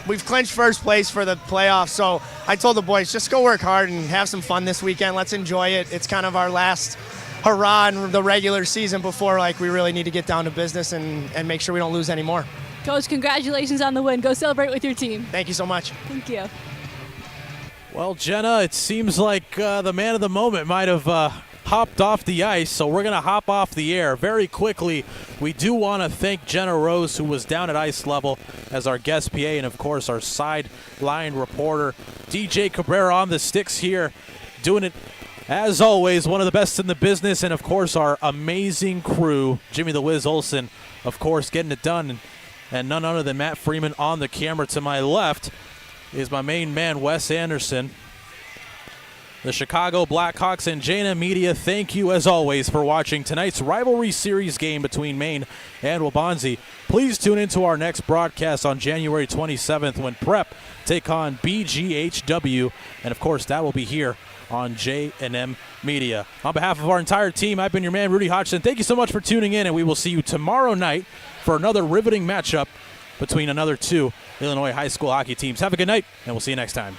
We've clinched first place for the playoffs, so I told the boys, just go work hard and have some fun this weekend. Let's enjoy it. It's kind of our last hurrah in the regular season before we really need to get down to business and make sure we don't lose any more. Coach, congratulations on the win. Go celebrate with your team. Thank you so much. Thank you. Well, Jenna, it seems like the man of the moment might have hopped off the ice, so we're going to hop off the air very quickly. We do want to thank Jenna Rose, who was down at ice level as our guest PA, and, of course, our sideline reporter, DJ Cabrera on the sticks here, doing it, as always, one of the best in the business, and, of course, our amazing crew, Jimmy the Wiz Olsen, of course, getting it done. And none other than Matt Freeman on the camera. To my left is my main man, Wes Anderson. The Chicago Blackhawks and JNM Media, thank you as always for watching tonight's rivalry series game between Maine and Waubonsie. Please tune into our next broadcast on January 27th when Prep take on BGHW. And, of course, that will be here on JNM Media. On behalf of our entire team, I've been your man, Rudy Hodgson. Thank you so much for tuning in, and we will see you tomorrow night for another riveting matchup between another 2 Illinois high school hockey teams. Have a good night, and we'll see you next time.